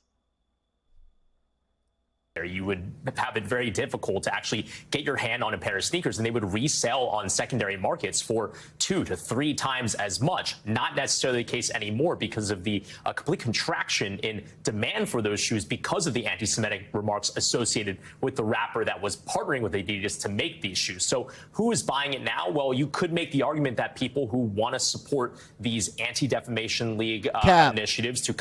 Speaker 13: You would have it very difficult to actually get your hand on a pair of sneakers, and they would resell on secondary markets for 2 to 3 times as much. Not necessarily the case anymore because of the complete contraction in demand for those shoes because of the anti-Semitic remarks associated with the rapper that was partnering with Adidas to make these shoes. So who is buying it now? Well, you could make the argument that people who want to support these anti-defamation league initiatives to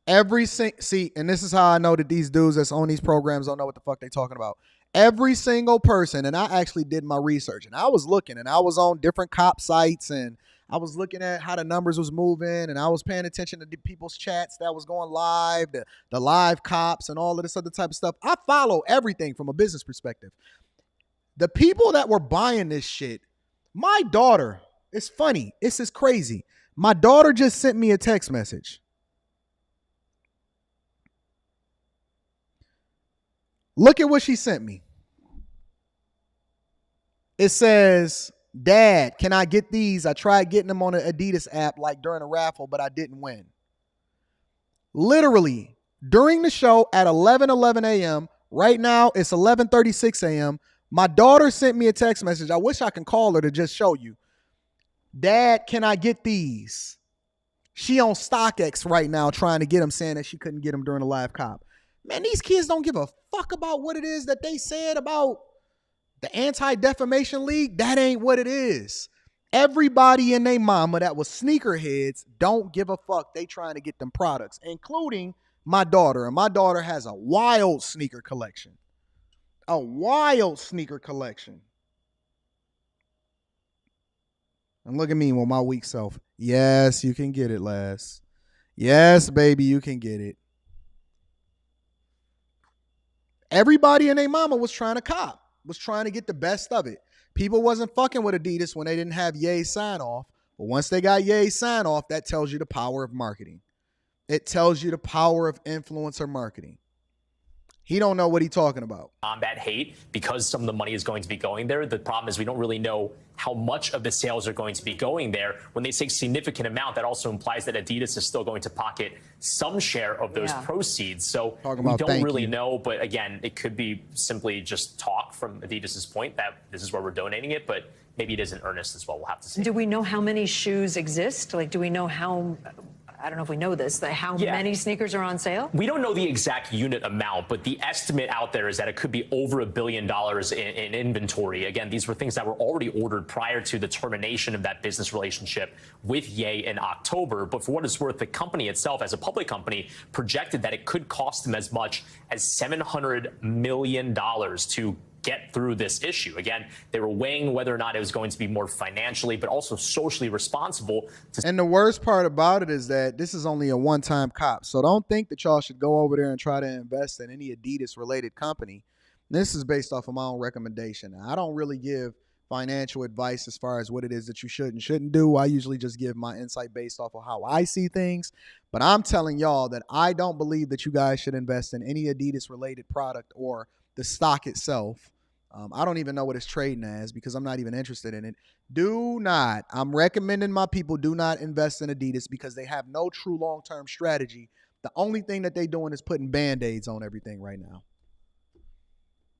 Speaker 1: and this is how I know that these dudes that's on these programs don't know what the fuck they talking about. Every single person, and I actually did my research, and I was looking, and I was on different cop sites, and I was looking at how the numbers was moving, and I was paying attention to the people's chats that was going live, the live cops, and all of this other type of stuff. I follow everything from a business perspective. The people that were buying this shit, my daughter, it's funny, this is crazy. My daughter just sent me a text message. Look at what she sent me. It says, "Dad, can I get these? I tried getting them on an Adidas app like during a raffle, but I didn't win." Literally, during the show at 11:11 a.m., right now it's 11:36 a.m., my daughter sent me a text message. I wish I can call her to just show you. Dad, can I get these? She on StockX right now trying to get them, saying that she couldn't get them during the live cop. Man, these kids don't give a fuck about what it is that they said about the Anti-Defamation League. That ain't what it is. Everybody and their mama that was sneakerheads don't give a fuck. They trying to get them products, including my daughter. And my daughter has a wild sneaker collection. A wild sneaker collection. And look at me with my weak self. Yes, you can get it, lass. Yes, baby, you can get it. Everybody and their mama was trying to cop, was trying to get the best of it. People wasn't fucking with Adidas when they didn't have Ye's sign off. But once they got Ye's sign off, that tells you the power of marketing. It tells you the power of influencer marketing. He don't know what he's talking about.
Speaker 13: Combat hate because some of the money is going to be going there. The problem is we don't really know how much of the sales are going to be going there. When they say significant amount, that also implies that Adidas is still going to pocket some share of those proceeds. So we don't really know. But again, it could be simply just talk from Adidas's point that this is where we're donating it. But maybe it is in earnest as well. We'll have to see.
Speaker 4: Do we know how many shoes exist? Like, do we know how... I don't know if we know this, how many sneakers are on sale?
Speaker 13: We don't know the exact unit amount, but the estimate out there is that it could be over $1 billion in inventory. Again, these were things that were already ordered prior to the termination of that business relationship with Ye in October. But for what it's worth, the company itself, as a public company, projected that it could cost them as much as $700 million to get through this issue. Again, they were weighing whether or not it was going to be more financially, but also socially responsible.
Speaker 1: And the worst part about it is that this is only a one-time cop. So don't think that y'all should go over there and try to invest in any Adidas-related company. This is based off of my own recommendation. I don't really give financial advice as far as what it is that you should and shouldn't do. I usually just give my insight based off of how I see things. But I'm telling y'all that I don't believe that you guys should invest in any Adidas-related product or the stock itself. I don't even know what it's trading as because I'm not even interested in it. Do not. I'm recommending my people do not invest in Adidas because they have no true long-term strategy. The only thing that they're doing is putting Band-Aids on everything right now.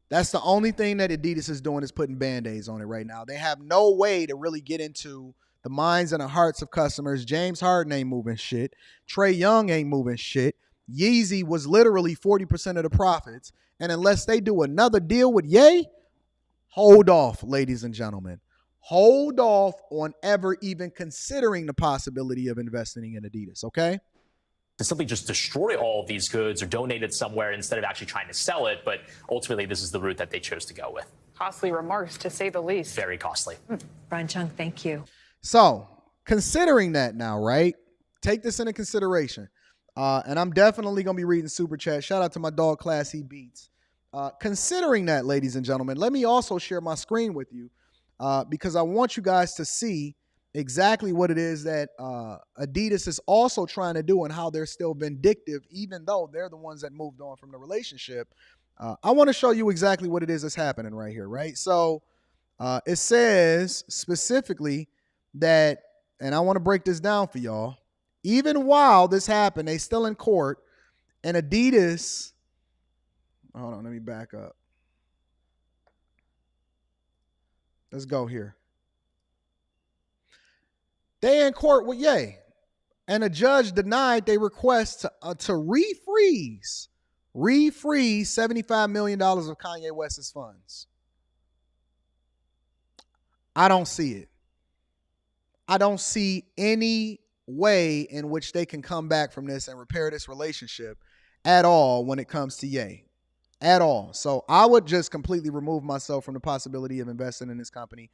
Speaker 1: That's the only thing that Adidas is doing is putting Band-Aids on it right now. They have no way to really get into the minds and the hearts of customers. James Harden ain't moving shit. Trae Young ain't moving shit. Yeezy was literally 40% of the profits. And unless they do another deal with Ye, hold off, ladies and gentlemen. Hold off on ever even considering the possibility of investing in Adidas, okay?
Speaker 13: To simply just destroy all of these goods or donate it somewhere instead of actually trying to sell it. But ultimately, this is the route that they chose to go with.
Speaker 12: Costly remarks, to say the least.
Speaker 13: Very costly.
Speaker 4: Brian Chung, thank you.
Speaker 1: So, considering that now, right? Take this into consideration. And I'm definitely going to be reading Super Chat. Shout out to my dog, Class E Beats. Considering that, ladies and gentlemen, let me also share my screen with you because I want you guys to see exactly what it is that Adidas is also trying to do and how they're still vindictive, even though they're the ones that moved on from the relationship. I want to show you exactly what it is that's happening right here, right? So it says specifically that, and I want to break this down for y'all, even while this happened, they still in court, and Adidas... Hold on, let me back up. Let's go here. They in court with Ye, and a judge denied their request to refreeze $75 million of Kanye West's funds. I don't see it. I don't see any way in which they can come back from this and repair this relationship at all when it comes to Ye. At all. So I would just completely remove myself from the possibility of investing in this company.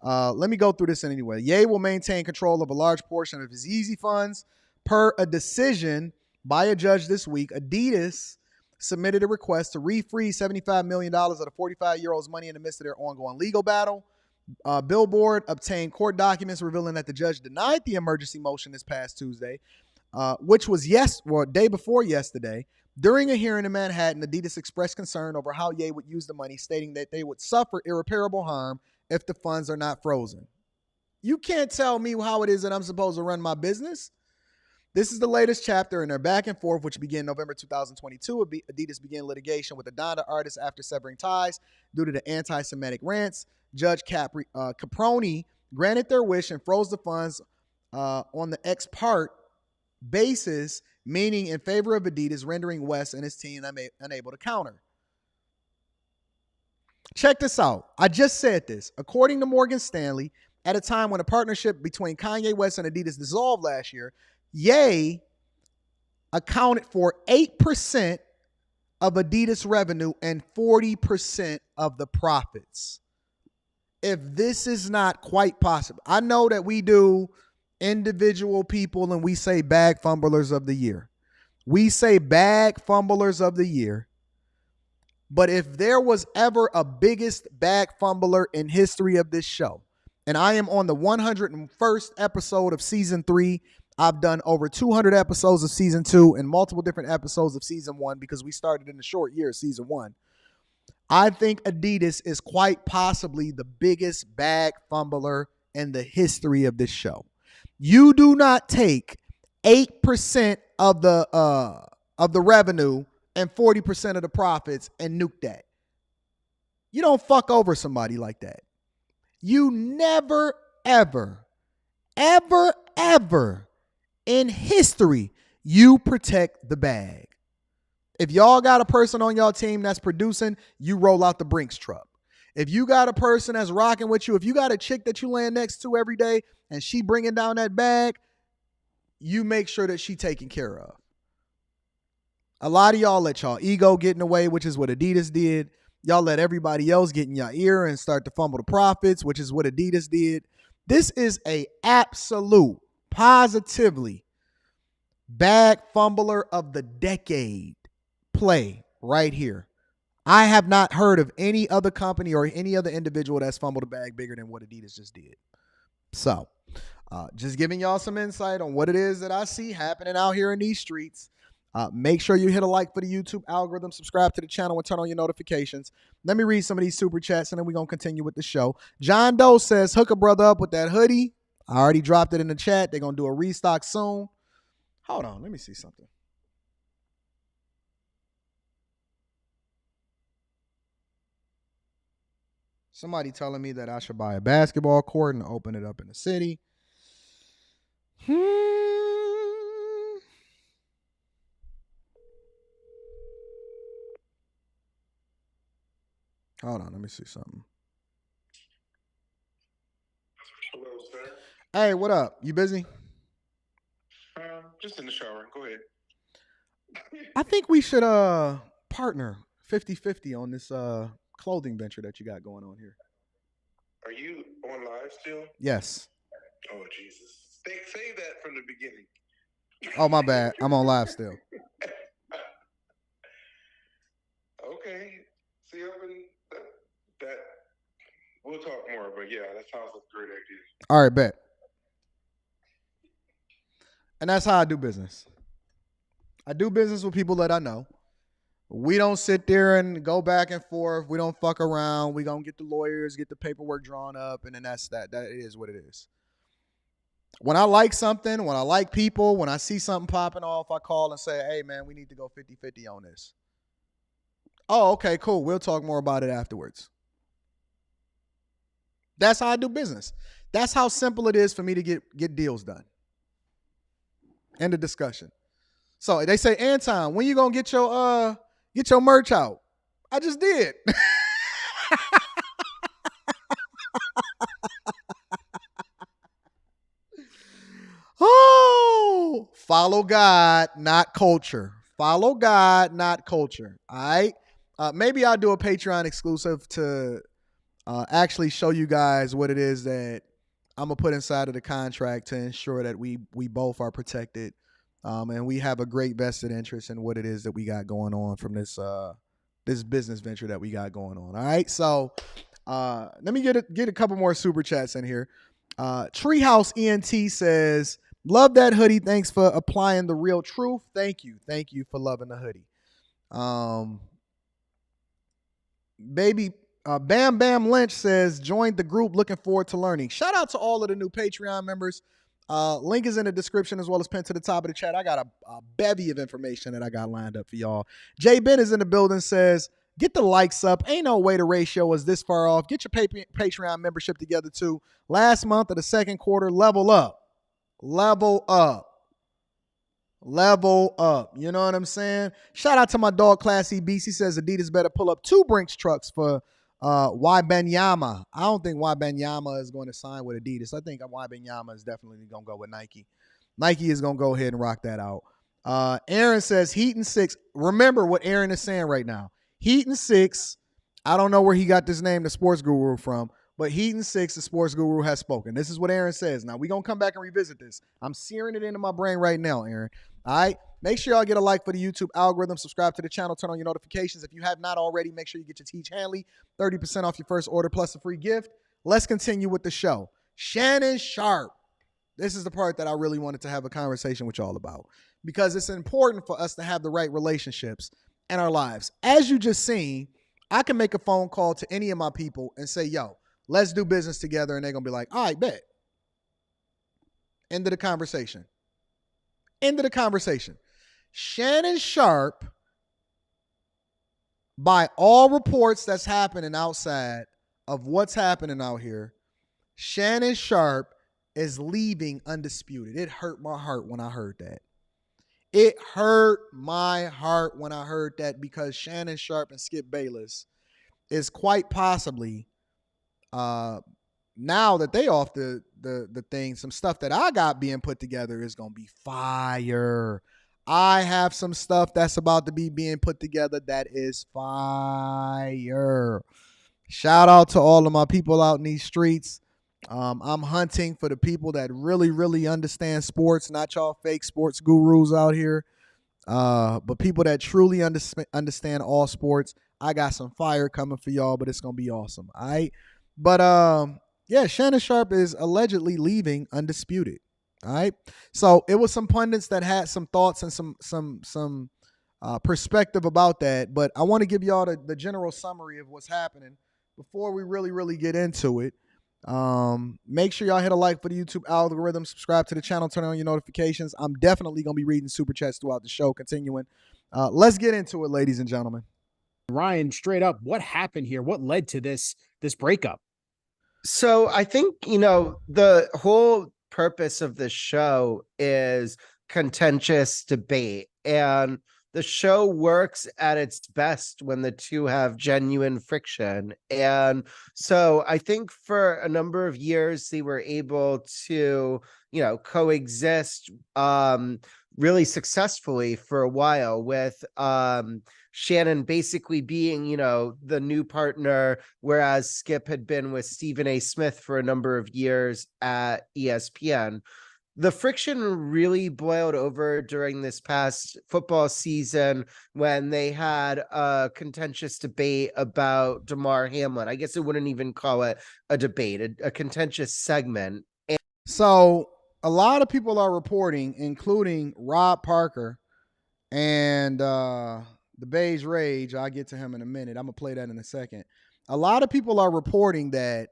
Speaker 1: Let me go through this anyway. Ye will maintain control of a large portion of his Yeezy funds. Per a decision by a judge this week, Adidas submitted a request to refreeze $75 million of the 45-year-old's money in the midst of their ongoing legal battle. Billboard obtained court documents revealing that the judge denied the emergency motion this past Tuesday, which was day before yesterday. During a hearing in Manhattan, Adidas expressed concern over how Ye would use the money, stating that they would suffer irreparable harm if the funds are not frozen. You can't tell me how it is that I'm supposed to run my business. This is the latest chapter in their back and forth, which began November 2022. Adidas began litigation with the Donda artist after severing ties due to the anti-Semitic rants. Judge Caproni granted their wish and froze the funds on the ex parte basis, meaning in favor of Adidas, rendering West and his team unable to counter. Check this out. I just said this. According to Morgan Stanley, at a time when the partnership between Kanye West and Adidas dissolved last year, Ye accounted for 8% of Adidas revenue and 40% of the profits. If this is not quite possible, I know that we do individual people and we say bag fumblers of the year. We say bag fumblers of the year. But if there was ever a biggest bag fumbler in history of this show, and I am on the 101st episode of season 3, I've done over 200 episodes of season 2 and multiple different episodes of season 1 because we started in the short year of season 1. I think Adidas is quite possibly the biggest bag fumbler in the history of this show. You do not take 8% of the revenue and 40% of the profits and nuke that. You don't fuck over somebody like that. You never, ever, ever, ever in history, you protect the bag. If y'all got a person on y'all team that's producing, you roll out the Brinks truck. If you got a person that's rocking with you, if you got a chick that you laying next to every day and she bringing down that bag, you make sure that she taken care of. A lot of y'all let y'all ego get in the way, which is what Adidas did. Y'all let everybody else get in your ear and start to fumble the profits, which is what Adidas did. This is a absolute, positively bag fumbler of the decade play right here. I have not heard of any other company or any other individual that's fumbled a bag bigger than what Adidas just did. So, just giving y'all some insight on what it is that I see happening out here in these streets. Make sure you hit a like for the YouTube algorithm, subscribe to the channel, and turn on your notifications. Let me read some of these super chats, and then we're going to continue with the show. John Doe says, hook a brother up with that hoodie. I already dropped it in the chat. They're going to do a restock soon. Hold on. Let me see something. Somebody telling me that I should buy a basketball court and open it up in the city. Hold on, let me see something.
Speaker 11: Hello, sir.
Speaker 1: Hey, what up? You busy?
Speaker 11: Just in the shower. Go ahead.
Speaker 1: I think we should partner 50-50 on this clothing venture that you got going on here.
Speaker 11: Are you on live still?
Speaker 1: Yes.
Speaker 11: Oh, Jesus. Say that from the beginning.
Speaker 1: Oh, my bad. I'm on live still.
Speaker 11: Okay. See, that we'll talk more, but yeah, that sounds like a great idea.
Speaker 1: All right, bet. And that's how I do business. I do business with people that I know. We don't sit there and go back and forth. We don't fuck around. We gonna get the lawyers, get the paperwork drawn up, and then that's that. That is what it is. When I like something, when I like people, when I see something popping off, I call and say, hey, man, we need to go 50-50 on this. Oh, okay, cool. We'll talk more about it afterwards. That's how I do business. That's how simple it is for me to get deals done. End of discussion. So they say, Anton, when you gonna get your merch out? I just did. Oh, follow God, not culture. Follow God, not culture. All right. Maybe I'll do a Patreon exclusive to actually show you guys what it is that I'm gonna put inside of the contract to ensure that we both are protected, and we have a great vested interest in what it is that we got going on from this business venture that we got going on. All right, so let me get a couple more super chats in here. Treehouse ENT says, "Love that hoodie. Thanks for applying the real truth." Thank you for loving the hoodie. Bam Bam Lynch says, joined the group, looking forward to learning. Shout out to all of the new Patreon members. Link is in the description as well as pinned to the top of the chat. I got a bevy of information that I got lined up for y'all. Jay Ben is in the building, says, Get the likes up. Ain't no way the ratio is this far off. Get your Patreon membership together too. Last month of the second quarter, level up. Level up. Level up. You know what I'm saying? Shout out to my dog, Classy Beast. He says Adidas better pull up 2 Brinks trucks for Wembanyama. I don't think Wembanyama is going to sign with Adidas. I think Wembanyama is definitely going to go with Nike. Nike is going to go ahead and rock that out. Aaron says Heat and 6. Remember what Aaron is saying right now. Heat and 6. I don't know where he got this name, the sports guru, from, but Heat and 6, the sports guru, has spoken. This is what Aaron says. Now, we're going to come back and revisit this. I'm searing it into my brain right now, Aaron. All right? Make sure y'all get a like for the YouTube algorithm. Subscribe to the channel. Turn on your notifications. If you have not already, make sure you get your Teach Hanley 30% off your first order plus a free gift. Let's continue with the show. Shannon Sharpe. This is the part that I really wanted to have a conversation with y'all about because it's important for us to have the right relationships in our lives. As you just seen, I can make a phone call to any of my people and say, yo, let's do business together. And they're going to be like, all right, bet. End of the conversation. End of the conversation. Shannon Sharpe, by all reports that's happening outside of what's happening out here, Shannon Sharpe is leaving Undisputed. It hurt my heart when I heard that. It hurt my heart when I heard that because Shannon Sharpe and Skip Bayless is quite possibly, now that they off the thing, some stuff that I got being put together is going to be fire. I have some stuff that's about to be being put together that is fire. Shout out to all of my people out in these streets. I'm hunting for the people that really, really understand sports, not y'all fake sports gurus out here, but people that truly understand all sports. I got some fire coming for y'all, but it's going to be awesome. All right. But yeah, Shannon Sharpe is allegedly leaving Undisputed. All right. So it was some pundits that had some thoughts and some perspective about that. But I want to give y'all the general summary of what's happening before we really, really get into it. Make sure y'all hit a like for the YouTube algorithm, subscribe to the channel, turn on your notifications. I'm definitely going to be reading super chats throughout the show. Continuing. Let's get into it, ladies and gentlemen.
Speaker 14: Ryan, straight up, what happened here? What led to this breakup?
Speaker 15: So I think, the whole purpose of the show is contentious debate, and the show works at its best when the two have genuine friction. And so I think for a number of years, they were able to, coexist really successfully for a while with Shannon basically being, the new partner, whereas Skip had been with Stephen A. Smith for a number of years at ESPN. The friction really boiled over during this past football season when they had a contentious debate about Damar Hamlin. I guess I wouldn't even call it a debate, a contentious segment.
Speaker 1: So a lot of people are reporting, including Rob Parker and the Beige Rage. I'll get to him in a minute. I'm going to play that in a second. A lot of people are reporting that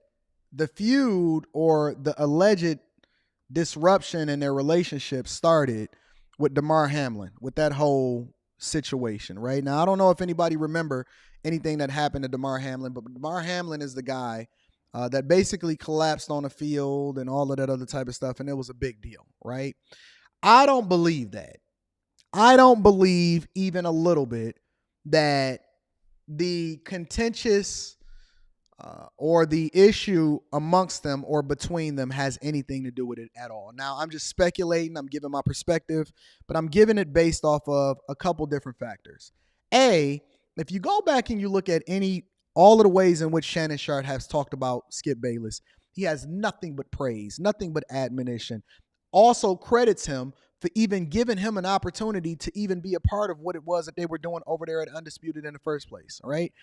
Speaker 1: the feud or the alleged disruption in their relationship started with Damar Hamlin, with that whole situation, right? Now, I don't know if anybody remember anything that happened to Damar Hamlin, but Damar Hamlin is the guy that basically collapsed on the field and all of that other type of stuff, and it was a big deal, right? I don't believe that. I don't believe even a little bit that the contentious or the issue amongst them or between them has anything to do with it at all. Now, I'm just speculating. I'm giving my perspective, but I'm giving it based off of a couple different factors. A, if you go back and you look at all of the ways in which Shannon Sharpe has talked about Skip Bayless, he has nothing but praise, nothing but admonition. Also credits him for even giving him an opportunity to even be a part of what it was that they were doing over there at Undisputed in the first place, all right?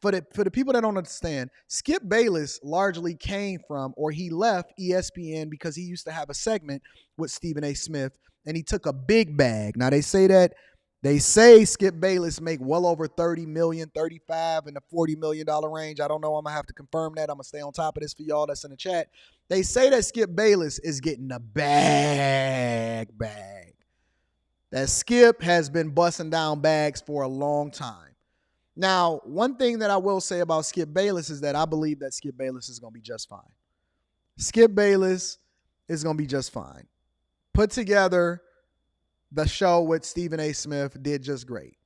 Speaker 1: For the people that don't understand, Skip Bayless largely came from, or he left ESPN because he used to have a segment with Stephen A. Smith, and he took a big bag. Now, they say Skip Bayless make well over $30 million, $35 and the $40 million range. I don't know. I'm going to have to confirm that. I'm going to stay on top of this for y'all that's in the chat. They say that Skip Bayless is getting a bag. That Skip has been busting down bags for a long time. Now, one thing that I will say about Skip Bayless is that I believe that Skip Bayless is going to be just fine. Skip Bayless is going to be just fine. Put together the show with Stephen A. Smith, did just great.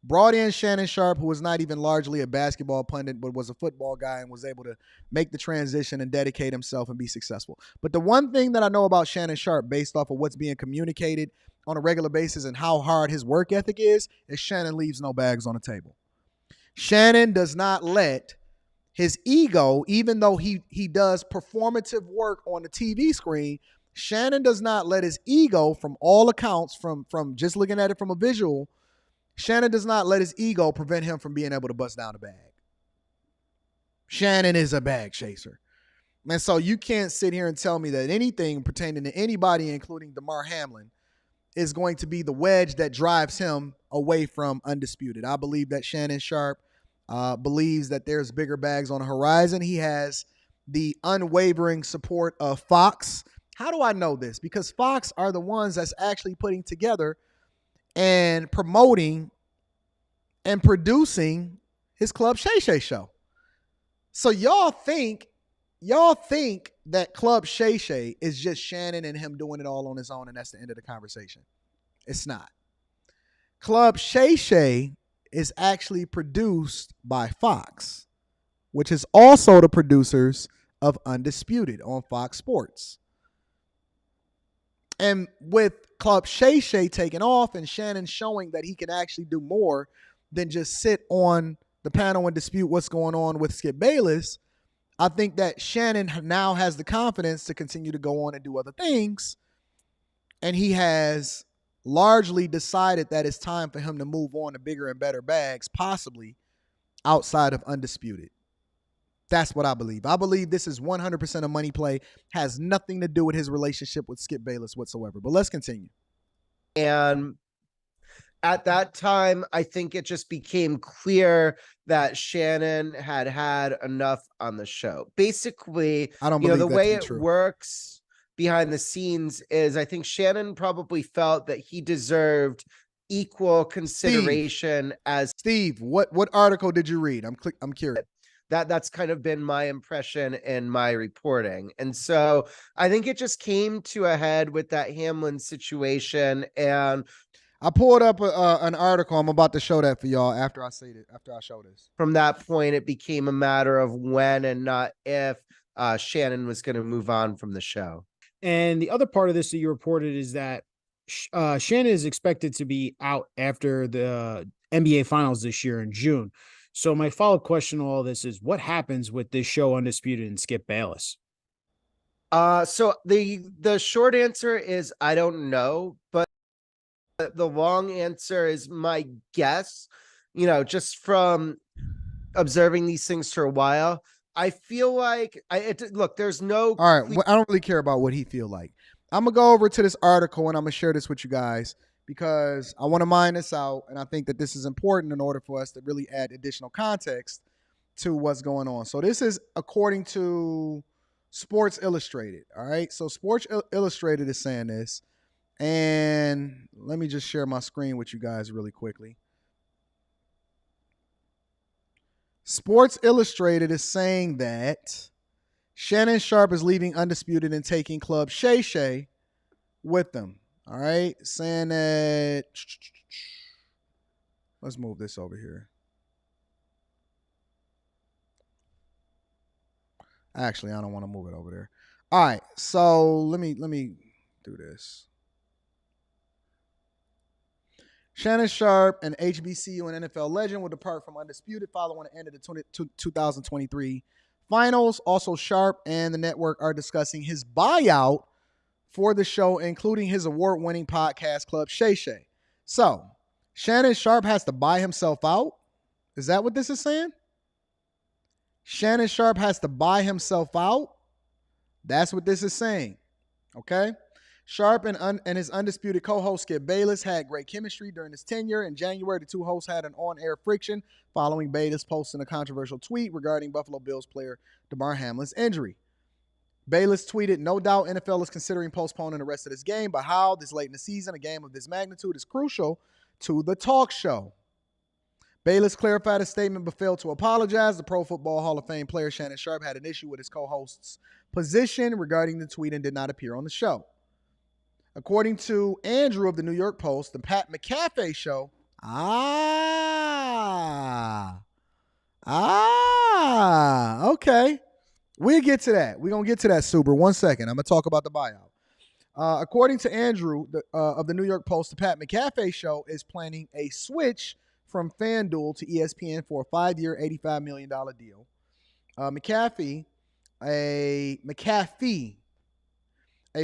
Speaker 1: Brought in Shannon Sharpe, who was not even largely a basketball pundit, but was a football guy and was able to make the transition and dedicate himself and be successful. But the one thing that I know about Shannon Sharpe, based off of what's being communicated on a regular basis and how hard his work ethic is Shannon leaves no bags on the table. Shannon does not let his ego, even though he does performative work on the TV screen, Shannon does not let his ego, from all accounts, from just looking at it from a visual, Shannon does not let his ego prevent him from being able to bust down a bag. Shannon is a bag chaser. And so you can't sit here and tell me that anything pertaining to anybody, including Damar Hamlin, is going to be the wedge that drives him away from Undisputed. I believe that Shannon Sharpe believes that there's bigger bags on the horizon. He has the unwavering support of Fox. How do I know this? Because Fox are the ones that's actually putting together and promoting and producing his Club Shay Shay show. So y'all think that Club Shay Shay is just Shannon and him doing it all on his own, and that's the end of the conversation. It's not. Club Shay Shay is actually produced by Fox, which is also the producers of Undisputed on Fox Sports. And with Club Shay Shay taking off and Shannon showing that he can actually do more than just sit on the panel and dispute what's going on with Skip Bayless, I think that Shannon now has the confidence to continue to go on and do other things. And he has largely decided that it's time for him to move on to bigger and better bags, possibly outside of Undisputed. That's what I believe. I believe this is 100% a money play, has nothing to do with his relationship with Skip Bayless whatsoever. But let's continue.
Speaker 15: And at that time, I think it just became clear that Shannon had enough on the show. Basically,
Speaker 1: I don't believe
Speaker 15: the way it
Speaker 1: true.
Speaker 15: works behind the scenes is I think Shannon probably felt that he deserved equal consideration as
Speaker 1: Steve. What article did you read? I'm curious.
Speaker 15: That's kind of been my impression in my reporting. And so I think it just came to a head with that Hamlin situation. And
Speaker 1: I pulled up an article. I'm about to show that for y'all after I show this.
Speaker 15: From that point, it became a matter of when and not if Shannon was going to move on from the show.
Speaker 14: And the other part of this that you reported is that Shannon is expected to be out after the NBA Finals this year in June. So my follow-up question to all this is, what happens with this show Undisputed and Skip Bayless?
Speaker 15: So the short answer is I don't know, but the long answer is my guess, just from observing these things for a while. I feel like there's no.
Speaker 1: All right. I don't really care about what he feel like. I'm going to go over to this article and I'm going to share this with you guys because I want to mine this out. And I think that this is important in order for us to really add additional context to what's going on. So this is according to Sports Illustrated. All right. So Sports Illustrated is saying this. And let me just share my screen with you guys really quickly. Sports Illustrated is saying that Shannon Sharpe is leaving Undisputed and taking Club Shay Shay with them. All right. Saying that. Let's move this over here. Actually, I don't want to move it over there. All right. So let me do this. Shannon Sharpe, an HBCU and NFL legend, will depart from Undisputed following the end of the 2023 finals. Also, Sharpe and the network are discussing his buyout for the show, including his award-winning podcast, Club Shay Shay. So, Shannon Sharpe has to buy himself out? Is that what this is saying? Shannon Sharpe has to buy himself out? That's what this is saying. Okay? Sharpe and his Undisputed co-host Skip Bayless had great chemistry during his tenure. In January, the two hosts had an on-air friction following Bayless posting a controversial tweet regarding Buffalo Bills player Damar Hamlin's injury. Bayless tweeted, "No doubt NFL is considering postponing the rest of this game, but how this late in the season, a game of this magnitude is crucial to the talk show." Bayless clarified his statement but failed to apologize. The Pro Football Hall of Fame player Shannon Sharpe had an issue with his co-host's position regarding the tweet and did not appear on the show. According to Andrew of the New York Post, the Pat McAfee show. Okay. We'll get to that. We're going to get to that, Super. 1 second. I'm going to talk about the buyout. According to Andrew of the New York Post, the Pat McAfee show is planning a switch from FanDuel to ESPN for a 5-year, $85 million deal. McAfee, a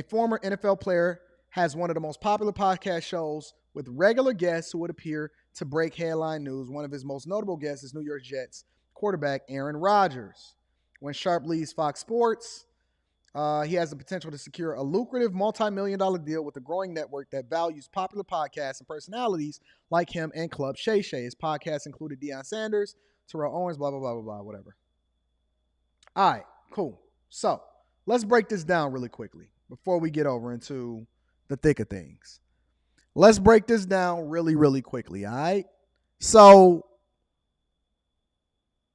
Speaker 1: former NFL player, has one of the most popular podcast shows with regular guests who would appear to break headline news. One of his most notable guests is New York Jets quarterback Aaron Rodgers. When Sharpe leaves Fox Sports, he has the potential to secure a lucrative multi-million-dollar deal with a growing network that values popular podcasts and personalities like him and Club Shay Shay. His podcasts included Deion Sanders, Terrell Owens, blah, blah, blah, blah, blah, whatever. All right, cool. So let's break this down really quickly before we get over into the thick of things. Let's break this down really, really quickly, all right? So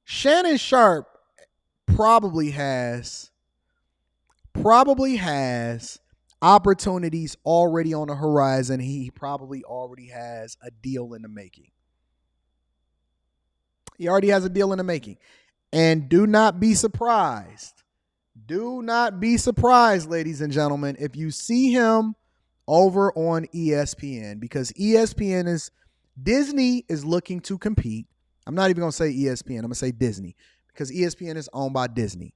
Speaker 1: Shannon Sharpe probably has opportunities already on the horizon. He probably already has a deal in the making. He already has a deal in the making. And do not be surprised. Do not be surprised, ladies and gentlemen, if you see him over on ESPN, because Disney is looking to compete. I'm not even going to say ESPN. I'm going to say Disney, because ESPN is owned by Disney.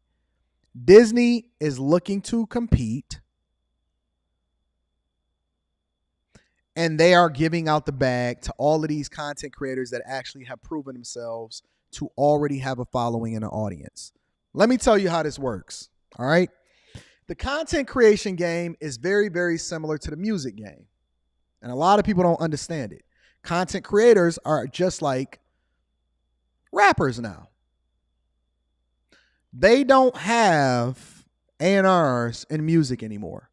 Speaker 1: Disney is looking to compete, and they are giving out the bag to all of these content creators that actually have proven themselves to already have a following and an audience. Let me tell you how this works, all right? The content creation game is very, very similar to the music game, and a lot of people don't understand it. Content creators are just like rappers now. They don't have A&Rs in music anymore.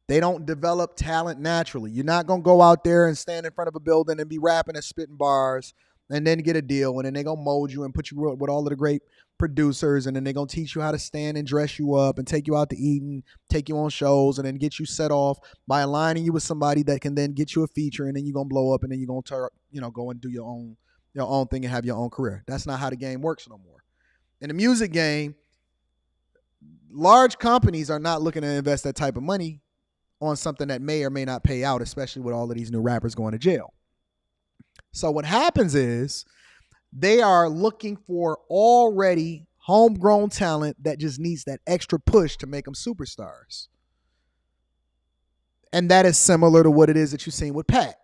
Speaker 1: They don't develop talent naturally. You're not going to go out there and stand in front of a building and be rapping and spitting bars and then get a deal, and then they're going to mold you and put you with all of the great producers, and then they're going to teach you how to stand and dress you up and take you out to eat and take you on shows and then get you set off by aligning you with somebody that can then get you a feature, and then you're going to blow up, and then you're going to go and do your own thing and have your own career. That's not how the game works no more. In the music game, large companies are not looking to invest that type of money on something that may or may not pay out, especially with all of these new rappers going to jail. So what happens is they are looking for already homegrown talent that just needs that extra push to make them superstars. And that is similar to what it is that you've seen with Pat.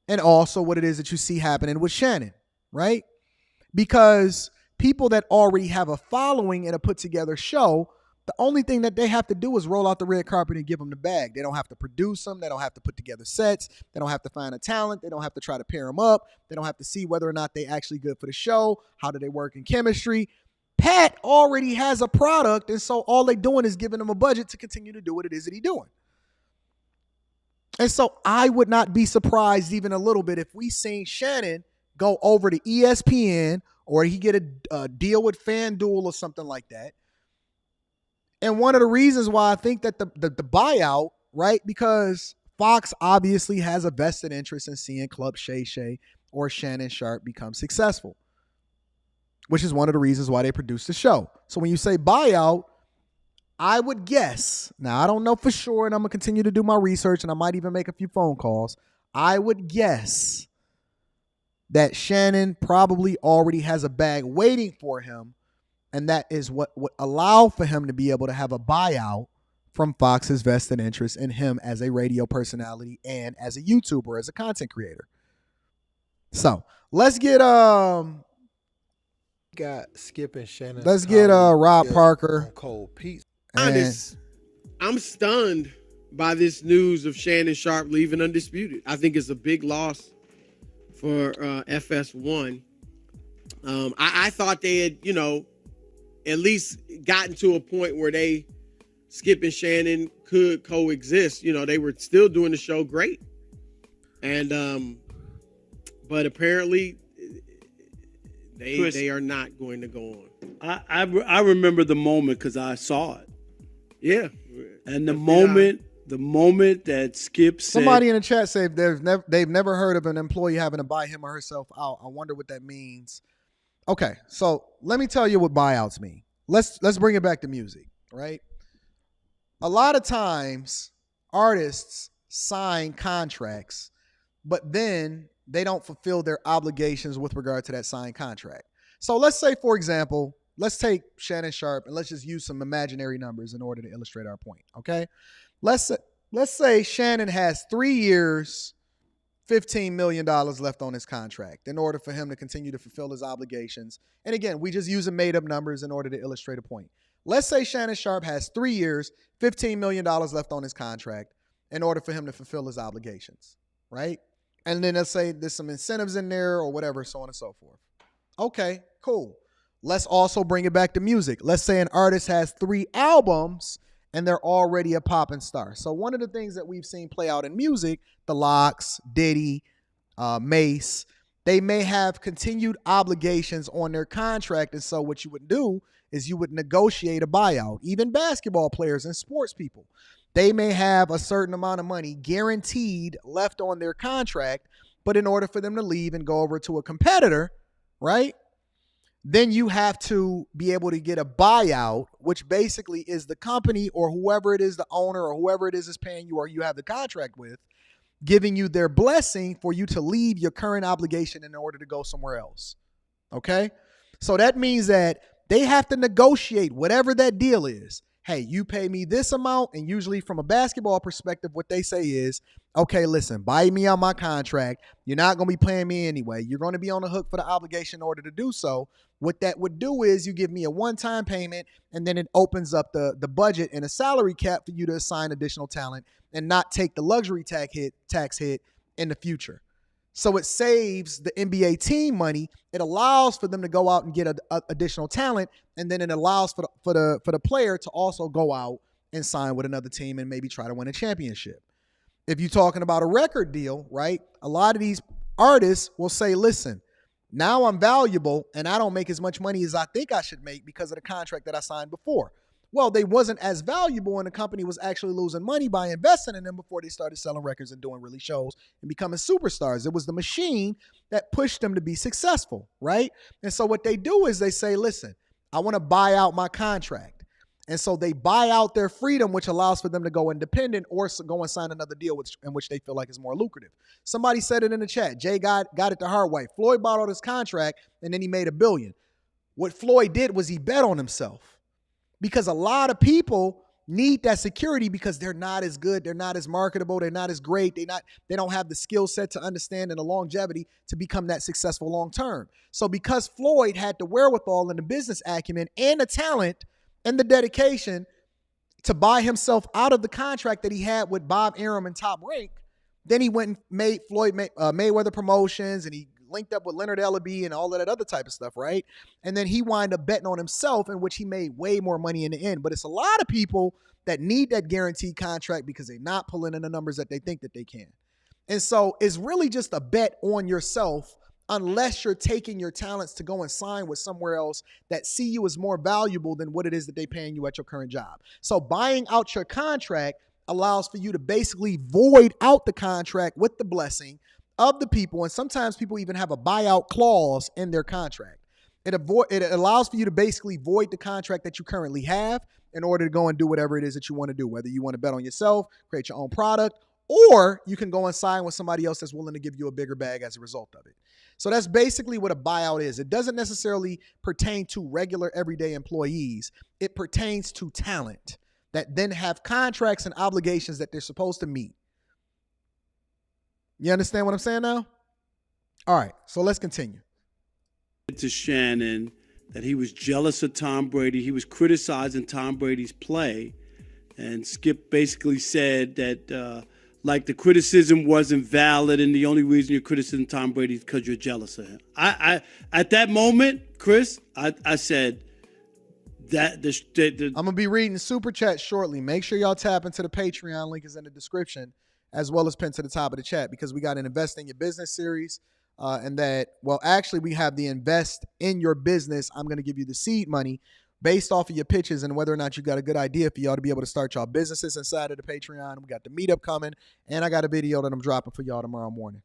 Speaker 1: And also what it is that you see happening with Shannon, right? Because people that already have a following in a put together show, the only thing that they have to do is roll out the red carpet and give them the bag. They don't have to produce them. They don't have to put together sets. They don't have to find a talent. They don't have to try to pair them up. They don't have to see whether or not they actually good for the show. How do they work in chemistry? Pat already has a product, and so all they're doing is giving him a budget to continue to do what it is that he's doing. And so I would not be surprised even a little bit if we seen Shannon go over to ESPN, or he get a deal with FanDuel or something like that. And one of the reasons why I think that the buyout, right, because Fox obviously has a vested interest in seeing Club Shay Shay or Shannon Sharpe become successful, which is one of the reasons why they produced the show. So when you say buyout, I would guess, now I don't know for sure, and I'm going to continue to do my research, and I might even make a few phone calls. I would guess that Shannon probably already has a bag waiting for him, and that is what would allow for him to be able to have a buyout from Fox's vested interest in him as a radio personality and as a YouTuber, as a content creator. So let's get
Speaker 16: Skip and Shannon.
Speaker 1: Let's get Rob Parker.
Speaker 16: Cold Pete.
Speaker 17: I'm stunned by this news of Shannon Sharpe leaving Undisputed. I think it's a big loss for FS1. I thought they had, at least gotten to a point where Skip and Shannon could coexist. They were still doing the show great. And, but apparently They are not going to go on.
Speaker 16: I remember the moment because I saw it.
Speaker 17: Yeah.
Speaker 16: And the moment that Skip said,
Speaker 1: somebody in the chat said they've never heard of an employee having to buy him or herself out. I wonder what that means. Okay, so let me tell you what buyouts mean. Let's bring it back to music, right? A lot of times artists sign contracts, but then they don't fulfill their obligations with regard to that signed contract. So let's say, for example, let's take Shannon Sharpe and let's just use some imaginary numbers in order to illustrate our point, okay? Let's say Shannon has 3 years, $15 million left on his contract in order for him to continue to fulfill his obligations. And again, we just using made-up numbers in order to illustrate a point. Let's say Shannon Sharpe has 3 years, $15 million left on his contract in order for him to fulfill his obligations, right? And then let's say there's some incentives in there or whatever, so on and so forth. Okay, cool. Let's also bring it back to music. Let's say an artist has 3 albums and they're already a popping star. So one of the things that we've seen play out in music, the Lox, Diddy, Mace, they may have continued obligations on their contract. And so what you would do is you would negotiate a buyout. Even basketball players and sports people, they may have a certain amount of money guaranteed left on their contract, but in order for them to leave and go over to a competitor, right, then you have to be able to get a buyout, which basically is the company or whoever it is, the owner or whoever it is paying you or you have the contract with, giving you their blessing for you to leave your current obligation in order to go somewhere else. Okay? So that means that they have to negotiate whatever that deal is. Hey, you pay me this amount, and usually from a basketball perspective, what they say is, okay, listen, buy me on my contract. You're not going to be paying me anyway. You're going to be on the hook for the obligation in order to do so. What that would do is you give me a one-time payment, and then it opens up the budget and a salary cap for you to assign additional talent and not take the luxury tax hit in the future. So it saves the NBA team money. It allows for them to go out and get additional talent, and then it allows for the player to also go out and sign with another team and maybe try to win a championship. If you're talking about a record deal, right, a lot of these artists will say, listen, now I'm valuable and I don't make as much money as I think I should make because of the contract that I signed before. Well, they wasn't as valuable and the company was actually losing money by investing in them before they started selling records and doing really shows and becoming superstars. It was the machine that pushed them to be successful, right? And so what they do is they say, listen, I want to buy out my contract. And so they buy out their freedom, which allows for them to go independent or go and sign another deal in which they feel like is more lucrative. Somebody said it in the chat. Jay got it the hard way. Floyd bought out his contract and then he made $1 billion. What Floyd did was he bet on himself, because a lot of people need that security because they're not as good, they're not as marketable, they're not as great, they don't have the skill set to understand and the longevity to become that successful long term. So because Floyd had the wherewithal and the business acumen and the talent and the dedication to buy himself out of the contract that he had with Bob Arum and Top Rank, then he went and made Mayweather Promotions, and he linked up with Leonard Ellaby and all of that other type of stuff, right? And then he wound up betting on himself, in which he made way more money in the end. But it's a lot of people that need that guaranteed contract because they're not pulling in the numbers that they think that they can. And so it's really just a bet on yourself, unless you're taking your talents to go and sign with somewhere else that see you as more valuable than what it is that they're paying you at your current job. So buying out your contract allows for you to basically void out the contract with the blessing of the people. And sometimes people even have a buyout clause in their contract. It allows for you to basically void the contract that you currently have in order to go and do whatever it is that you want to do, whether you want to bet on yourself, create your own product, or you can go and sign with somebody else that's willing to give you a bigger bag as a result of it. So that's basically what a buyout is. It doesn't necessarily pertain to regular everyday employees. It pertains to talent that then have contracts and obligations that they're supposed to meet. You understand what I'm saying now? All right, so let's continue.
Speaker 16: To Shannon that he was jealous of Tom Brady. He was criticizing Tom Brady's play. And Skip basically said that like the criticism wasn't valid, and the only reason you're criticizing Tom Brady is because you're jealous of him. I at that moment, Chris, I said that I'm
Speaker 1: gonna be reading super chat shortly. Make sure y'all tap into the Patreon. Link is in the description, as well as pinned to the top of the chat, because we got an Invest in Your Business series and that, well, actually, we have the invest in your business. I'm going to give you the seed money based off of your pitches and whether or not you got a good idea for y'all to be able to start y'all businesses inside of the Patreon. We got the meetup coming, and I got a video that I'm dropping for y'all tomorrow morning.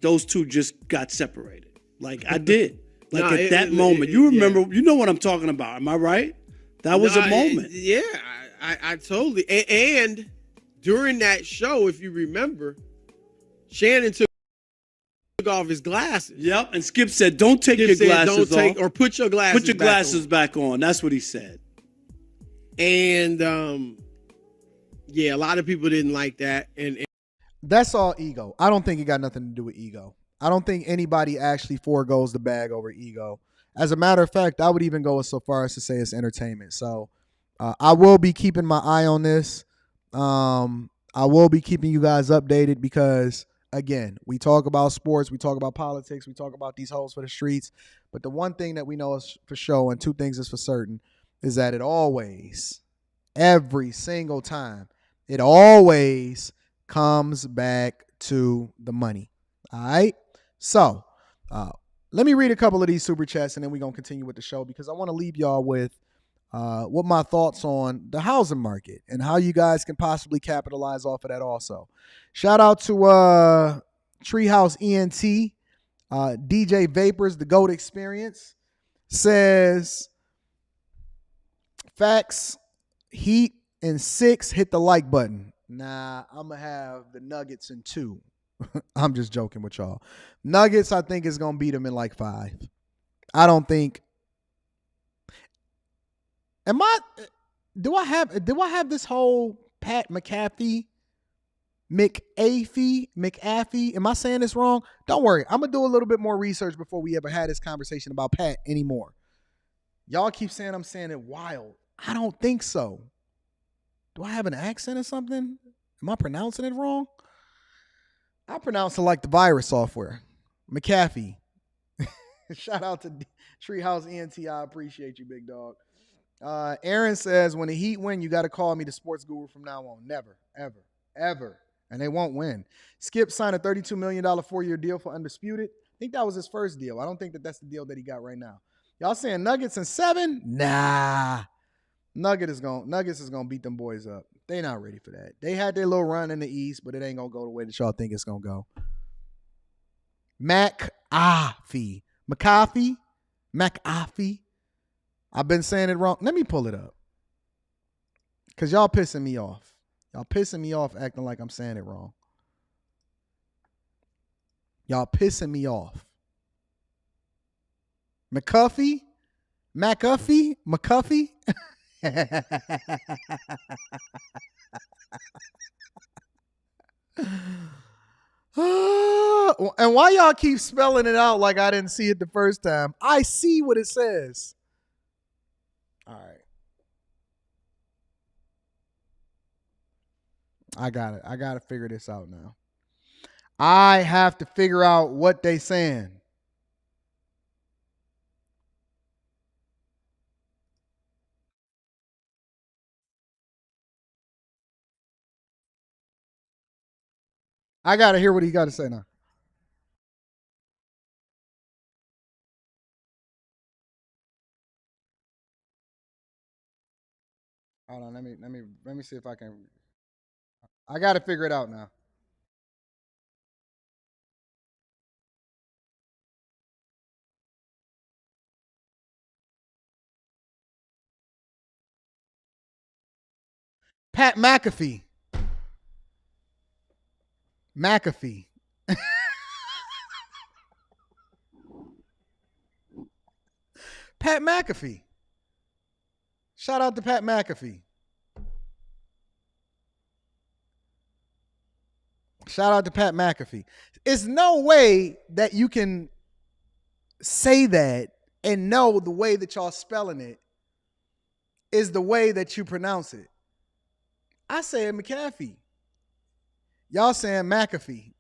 Speaker 16: Those two just got separated. Like I did. Like at that moment. You remember, you know what I'm talking about. Am I right? That was a moment.
Speaker 17: I totally. And during that show, if you remember, Shannon took off his glasses.
Speaker 16: Yep. And Skip said, don't take your glasses off.
Speaker 17: Or put your glasses
Speaker 16: Put your glasses back on. That's what he said.
Speaker 17: And a lot of people didn't like that. And
Speaker 1: that's all ego. I don't think it got nothing to do with ego. I don't think anybody actually foregoes the bag over ego. As a matter of fact, I would even go so far as to say it's entertainment. So I will be keeping my eye on this. I will be keeping you guys updated because, again, we talk about sports, we talk about politics, we talk about these hoes for the streets. But the one thing that we know is for sure, and two things is for certain, is that it always, every single time, it always comes back to the money. All right? So let me read a couple of these super chats and then we're going to continue with the show because I want to leave y'all with what my thoughts on the housing market and how you guys can possibly capitalize off of that also. Shout out to Treehouse ENT, DJ Vapors, the GOAT Experience, says, facts, Heat in 6, hit the like button. Nah, I'm going to have the Nuggets in 2. I'm just joking with y'all. Nuggets, I think, is going to beat them in like 5. I don't think. Do I have this whole Pat McAfee? Am I saying this wrong? Don't worry. I'm going to do a little bit more research before we ever had this conversation about Pat anymore. Y'all keep saying I'm saying it wild. I don't think so. Do I have an accent or something? Am I pronouncing it wrong? I pronounce it like the virus software. McAfee. Shout out to Treehouse ENT. I appreciate you, big dog. Aaron says, when the Heat win, you got to call me the sports guru from now on. Never, ever, ever. And they won't win. Skip signed a $32 million 4-year deal for Undisputed. I think that was his first deal. I don't think that's the deal that he got right now. Y'all saying Nuggets in 7? Nah. Nuggets is gonna beat them boys up. They not ready for that. They had their little run in the East, but it ain't gonna go the way that y'all think it's gonna go. McAfee. I've been saying it wrong. Let me pull it up. Because y'all pissing me off. Y'all pissing me off acting like I'm saying it wrong. Y'all pissing me off. McAfee? And why y'all keep spelling it out like I didn't see it the first time? I see what it says. All right. I got it. I got to figure this out now. I have to figure out what they saying. I got to hear what he got to say now. Hold on, let me see if I can. I got to figure it out now. Pat McAfee. Pat McAfee. Shout out to Pat McAfee. Shout out to Pat McAfee. There's no way that you can say that and know the way that y'all spelling it is the way that you pronounce it. I said McAfee. Y'all saying McAfee.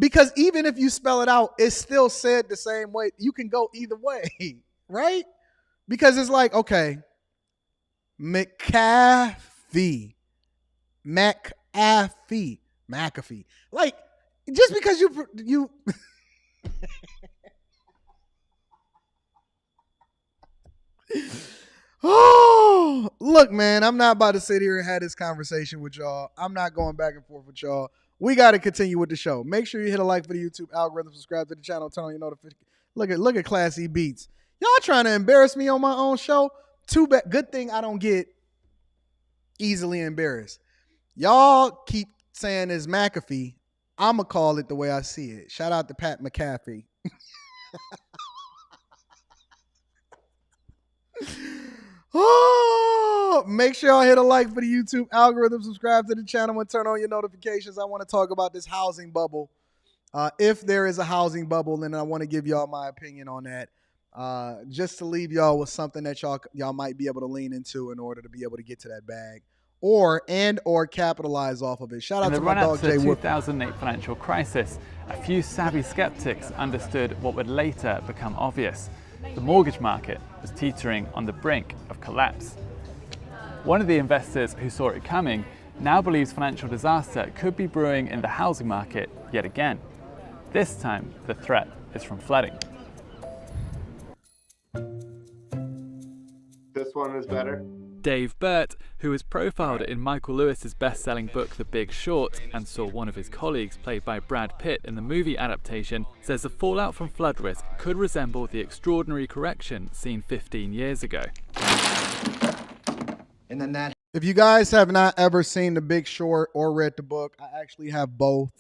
Speaker 1: Because even if you spell it out, it's still said the same way. You can go either way, right? Because it's like, okay, McAfee. Like, just because you oh, look, man, I'm not about to sit here and have this conversation with y'all. I'm not going back and forth with y'all. We got to continue with the show. Make sure you hit a like for the YouTube algorithm, subscribe to the channel, turn on your notifications. Look at Classy Beats. Y'all trying to embarrass me on my own show? Too bad. Good thing I don't get easily embarrassed. Y'all keep saying it's McAfee. I'ma call it the way I see it. Shout out to Pat McAfee. Oh, make sure y'all hit a like for the YouTube algorithm, subscribe to the channel, and turn on your notifications. I want to talk about this housing bubble. If there is a housing bubble, then I want to give y'all my opinion on that. Just to leave y'all with something that y'all might be able to lean into in order to be able to get to that bag or capitalize off of it. Shout out to my dog Jay Wood.
Speaker 18: In the run-up to the 2008 financial crisis, a few savvy skeptics understood what would later become obvious. The mortgage market was teetering on the brink of collapse. One of the investors who saw it coming now believes financial disaster could be brewing in the housing market yet again. This time, the threat is from flooding.
Speaker 19: This one is better.
Speaker 18: Dave Burt, who was profiled in Michael Lewis's best-selling book The Big Short and saw one of his colleagues played by Brad Pitt in the movie adaptation, says the fallout from flood risk could resemble the extraordinary correction seen 15 years ago.
Speaker 1: And then if you guys have not ever seen The Big Short or read the book, I actually have both.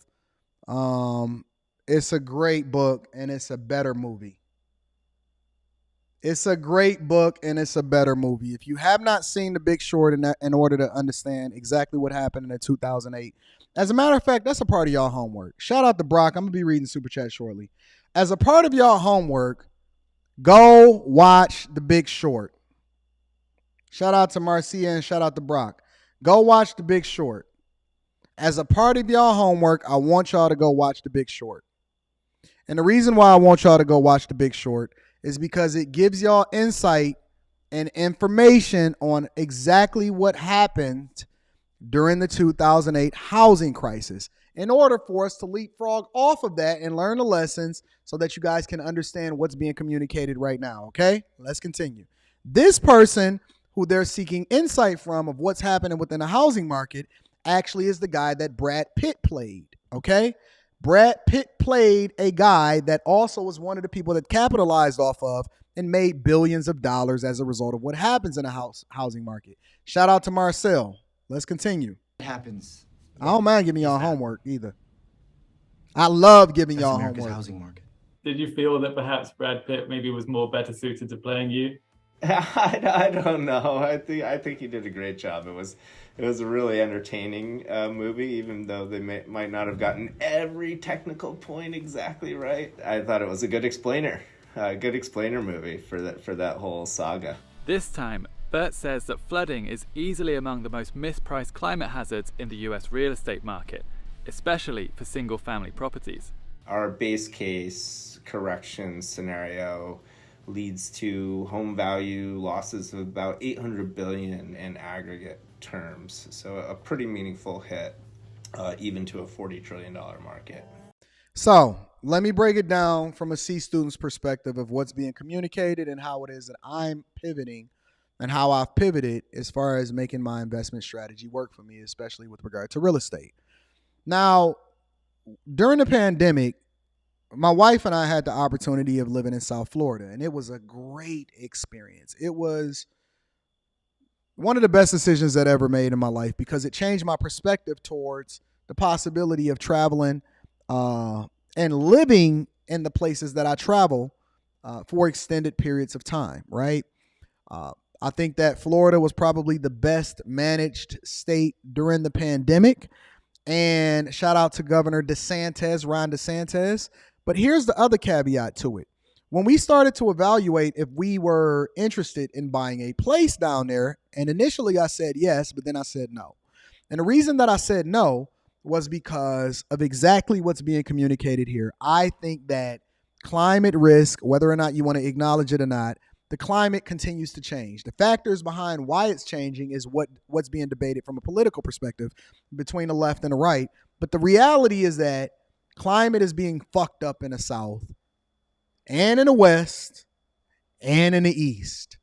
Speaker 1: It's a great book and it's a better movie. It's a great book and it's a better movie. If you have not seen The Big Short in order to understand exactly what happened in 2008, as a matter of fact, that's a part of y'all homework. Shout out to Brock. I'm going to be reading Super Chat shortly. As a part of y'all homework, go watch The Big Short. Shout out to Marcia and shout out to Brock. Go watch The Big Short. As a part of y'all homework, I want y'all to go watch The Big Short. And the reason why I want y'all to go watch The Big Short is because it gives y'all insight and information on exactly what happened during the 2008 housing crisis in order for us to leapfrog off of that and learn the lessons so that you guys can understand what's being communicated right now, okay? Let's continue. This person who they're seeking insight from of what's happening within the housing market actually is the guy that Brad Pitt played, okay? Brad Pitt played a guy that also was one of the people that capitalized off of and made billions of dollars as a result of what happens in a housing market. Shout out to Marcel. Let's continue.
Speaker 20: What happens?
Speaker 1: I don't mind giving y'all homework either. I love giving y'all
Speaker 20: America's
Speaker 1: homework.
Speaker 20: Housing market.
Speaker 18: Did you feel that perhaps Brad Pitt maybe was more better suited to playing you?
Speaker 19: I don't know. I think he did a great job. It was a really entertaining movie, even though they might not have gotten every technical point exactly right. I thought it was a good explainer movie for that whole saga.
Speaker 18: This time, Burt says that flooding is easily among the most mispriced climate hazards in the US real estate market, especially for single-family properties.
Speaker 19: Our base case correction scenario leads to home value losses of about $800 billion in aggregate terms. So a pretty meaningful hit, even to a $40 trillion market.
Speaker 1: So let me break it down from a C student's perspective of what's being communicated and how it is that I'm pivoting and how I've pivoted as far as making my investment strategy work for me, especially with regard to real estate. Now, during the pandemic, my wife and I had the opportunity of living in South Florida, and it was a great experience. It was one of the best decisions that I ever made in my life because it changed my perspective towards the possibility of traveling and living in the places that I travel for extended periods of time, right? I think that Florida was probably the best managed state during the pandemic. And shout out to Governor Ron DeSantis. But here's the other caveat to it. When we started to evaluate if we were interested in buying a place down there, and initially I said yes, but then I said no. And the reason that I said no was because of exactly what's being communicated here. I think that climate risk, whether or not you want to acknowledge it or not, the climate continues to change. The factors behind why it's changing is what's being debated from a political perspective between the left and the right. But the reality is that climate is being fucked up in the South and in the West and in the East.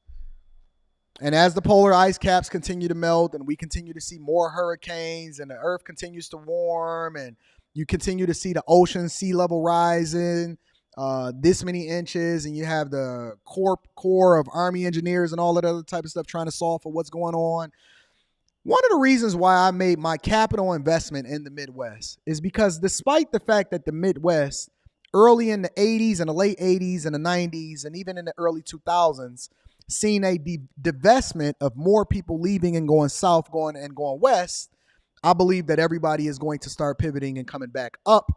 Speaker 1: And as the polar ice caps continue to melt and we continue to see more hurricanes and the earth continues to warm and you continue to see the ocean sea level rising this many inches, and you have the core of Army engineers and all that other type of stuff trying to solve for what's going on. One of the reasons why I made my capital investment in the Midwest is because despite the fact that the Midwest early in the 80s and the late 80s and the 90s and even in the early 2000s seen a divestment of more people leaving and going south, going west, I believe that everybody is going to start pivoting and coming back up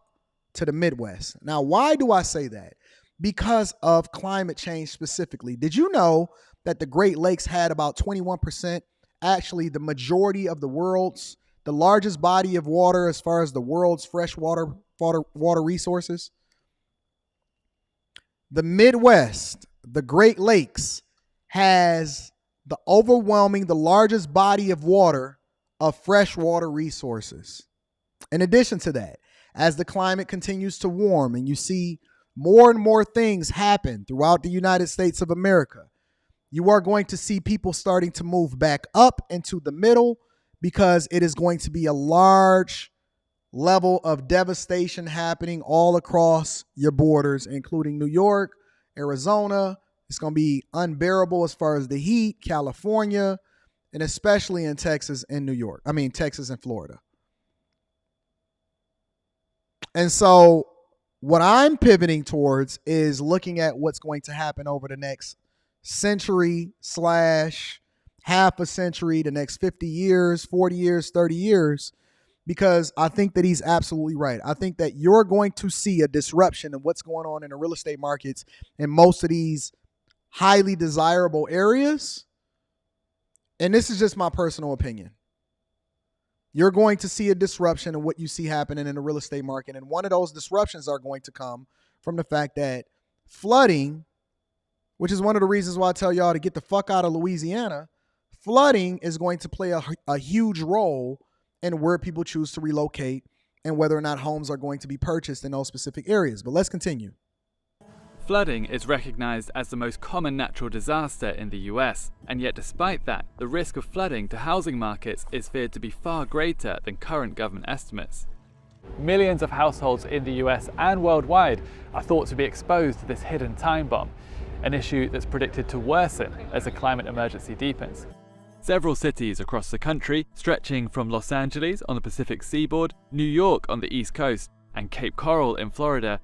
Speaker 1: to the Midwest. Now, why do I say that? Because of climate change specifically. Did you know that the Great Lakes had about 21%, actually the majority of the largest body of water as far as the world's fresh water resources? The Midwest, the Great Lakes, has the largest body of water of freshwater resources. In addition to that, as the climate continues to warm and you see more and more things happen throughout the United States of America, you are going to see people starting to move back up into the middle because it is going to be a large level of devastation happening all across your borders, including New York, Arizona. It's going to be unbearable as far as the heat, California, and especially in Texas and Texas and Florida. And so what I'm pivoting towards is looking at what's going to happen over the next century / half a century, the next 50 years, 40 years, 30 years, because I think that he's absolutely right. I think that you're going to see a disruption in what's going on in the real estate markets in most of these highly desirable areas. And this is just my personal opinion. You're going to see a disruption in what you see happening in the real estate market. And one of those disruptions are going to come from the fact that flooding, which is one of the reasons why I tell y'all to get the fuck out of Louisiana, flooding is going to play a huge role in where people choose to relocate and whether or not homes are going to be purchased in those specific areas. But let's continue.
Speaker 18: Flooding is recognized as the most common natural disaster in the US, and yet despite that, the risk of flooding to housing markets is feared to be far greater than current government estimates. Millions of households in the US and worldwide are thought to be exposed to this hidden time bomb, an issue that's predicted to worsen as the climate emergency deepens. Several cities across the country, stretching from Los Angeles on the Pacific seaboard, New York on the East Coast, and Cape Coral in Florida.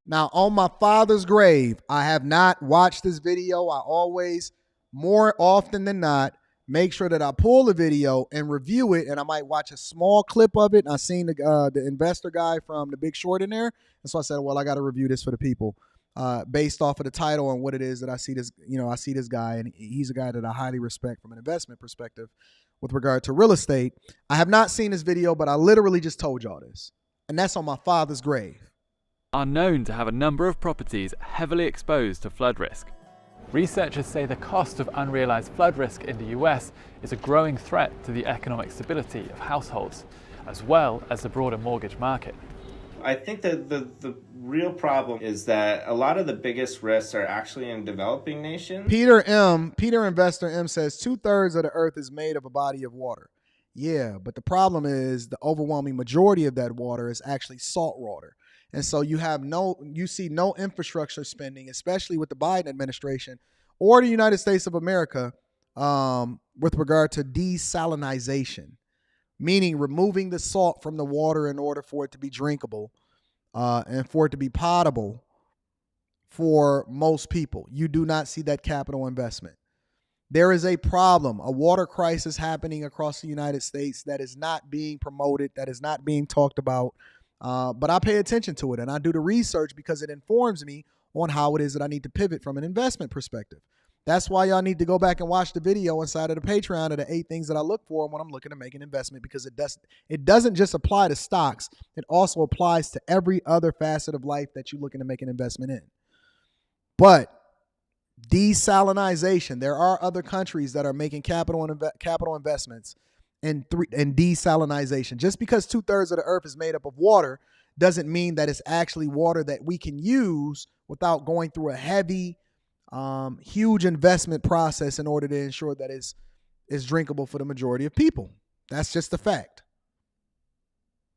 Speaker 1: Now, on my father's grave, I have not watched this video. I always, more often than not, make sure that I pull the video and review it, and I might watch a small clip of it. And I seen the investor guy from The Big Short in there, and so I said, well, I got to review this for the people based off of the title and what it is that I see this. I see this guy, and he's a guy that I highly respect from an investment perspective with regard to real estate. I have not seen this video, but I literally just told y'all this, and that's on my father's grave.
Speaker 18: Are known to have a number of properties heavily exposed to flood risk. Researchers say the cost of unrealized flood risk in the US is a growing threat to the economic stability of households, as well as the broader mortgage market.
Speaker 19: I think that the real problem is that a lot of the biggest risks are actually in developing nations.
Speaker 1: Peter Investor M says 2/3 of the earth is made of a body of water. Yeah, but the problem is the overwhelming majority of that water is actually salt water. And so you see no infrastructure spending, especially with the Biden administration or the United States of America, with regard to desalinization, meaning removing the salt from the water in order for it to be drinkable and for it to be potable for most people. You do not see that capital investment. There is a problem, a water crisis happening across the United States that is not being promoted, that is not being talked about. But I pay attention to it and I do the research because it informs me on how it is that I need to pivot from an investment perspective. That's why y'all need to go back and watch the video inside of the Patreon of the 8 things that I look for when I'm looking to make an investment, because it doesn't just apply to stocks. It also applies to every other facet of life that you're looking to make an investment in. But desalinization, there are other countries that are making capital investments in desalinization. Just because 2/3 of the earth is made up of water doesn't mean that it's actually water that we can use without going through a heavy, huge investment process in order to ensure that it's drinkable for the majority of people. That's just a fact.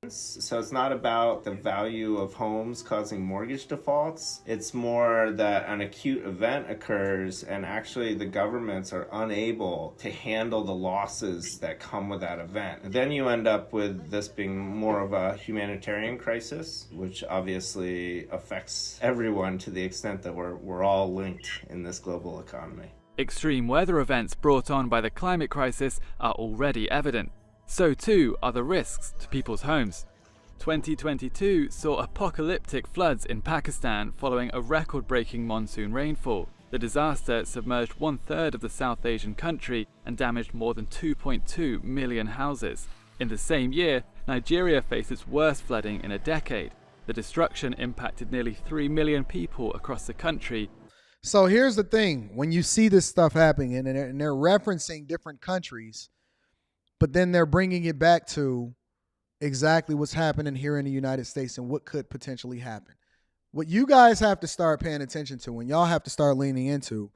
Speaker 19: So it's not about the value of homes causing mortgage defaults. It's more that an acute event occurs and actually the governments are unable to handle the losses that come with that event. And then you end up with this being more of a humanitarian crisis, which obviously affects everyone to the extent that we're all linked in this global economy.
Speaker 18: Extreme weather events brought on by the climate crisis are already evident. So too are the risks to people's homes. 2022 saw apocalyptic floods in Pakistan following a record-breaking monsoon rainfall. The disaster submerged 1/3 of the South Asian country and damaged more than 2.2 million houses. In the same year, Nigeria faced its worst flooding in a decade. The destruction impacted nearly 3 million people across the country.
Speaker 1: So here's the thing. When you see this stuff happening and they're referencing different countries, but then they're bringing it back to exactly what's happening here in the United States and what could potentially happen. What you guys have to start paying attention to and y'all have to start leaning into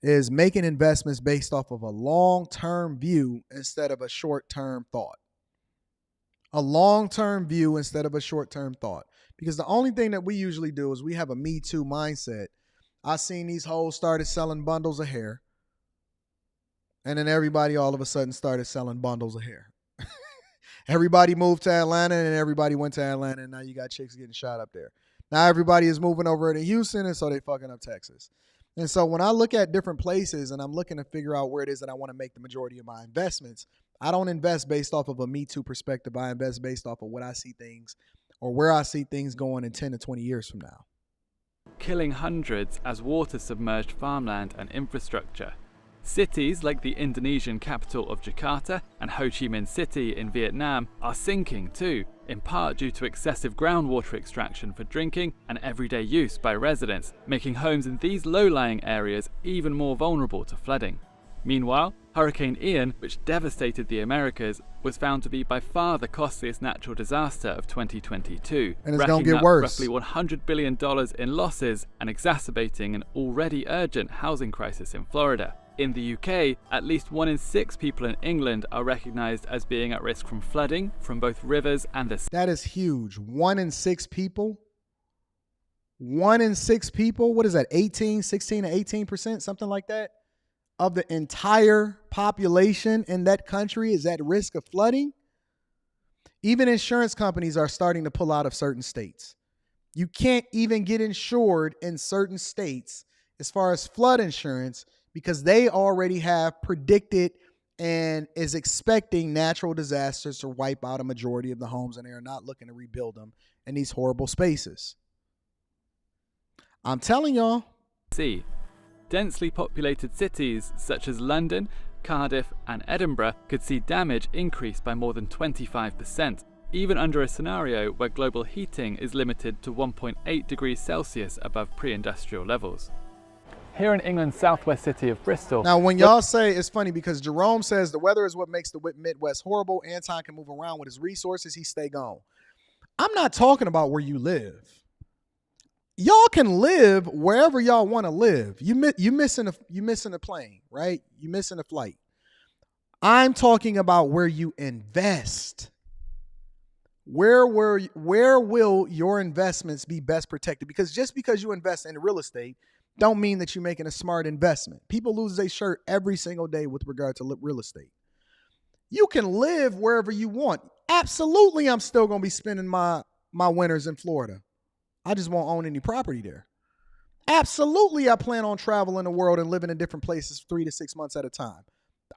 Speaker 1: is making investments based off of a long-term view instead of a short-term thought. A long-term view instead of a short-term thought. Because the only thing that we usually do is we have a Me Too mindset. I seen these hoes started selling bundles of hair. And then everybody all of a sudden started selling bundles of hair. Everybody moved to Atlanta and everybody went to Atlanta, and now you got chicks getting shot up there. Now everybody is moving over to Houston, and so they fucking up Texas. And so when I look at different places and I'm looking to figure out where it is that I want to make the majority of my investments, I don't invest based off of a Me Too perspective. I invest based off of what I see things or where I see things going in 10 to 20 years from now.
Speaker 18: Killing hundreds as water submerged farmland and infrastructure. Cities like the Indonesian capital of Jakarta and Ho Chi Minh City in Vietnam are sinking too, in part due to excessive groundwater extraction for drinking and everyday use by residents, making homes in these low-lying areas even more vulnerable to flooding. Meanwhile, Hurricane Ian, which devastated the Americas, was found to be by far the costliest natural disaster of 2022,
Speaker 1: and it's gonna get worse.
Speaker 18: Roughly $100 billion in losses and exacerbating an already urgent housing crisis in Florida. In the UK, at least 1 in 6 people in England are recognised as being at risk from flooding from both rivers and the sea.
Speaker 1: That is huge. 1 in 6 people? 1 in 6 people? What is that, 16 to 18%, something like that? Of the entire population in that country is at risk of flooding? Even insurance companies are starting to pull out of certain states. You can't even get insured in certain states as far as flood insurance because they already have predicted and is expecting natural disasters to wipe out a majority of the homes, and they are not looking to rebuild them in these horrible spaces. I'm telling y'all.
Speaker 18: See, densely populated cities such as London, Cardiff, and Edinburgh could see damage increase by more than 25%, even under a scenario where global heating is limited to 1.8 degrees Celsius above pre-industrial levels. Here in England's southwest city of Bristol.
Speaker 1: Now, when y'all say, it's funny because Jerome says the weather is what makes the Midwest horrible. Anton can move around with his resources. He stay gone. I'm not talking about where you live. Y'all can live wherever y'all want to live. You missing a plane, right? You missing a flight. I'm talking about where you invest. Where will your investments be best protected? Because just because you invest in real estate don't mean that you're making a smart investment. People lose their shirt every single day with regard to real estate. You can live wherever you want. Absolutely, I'm still going to be spending my winters in Florida. I just won't own any property there. Absolutely, I plan on traveling the world and living in different places 3 to 6 months at a time.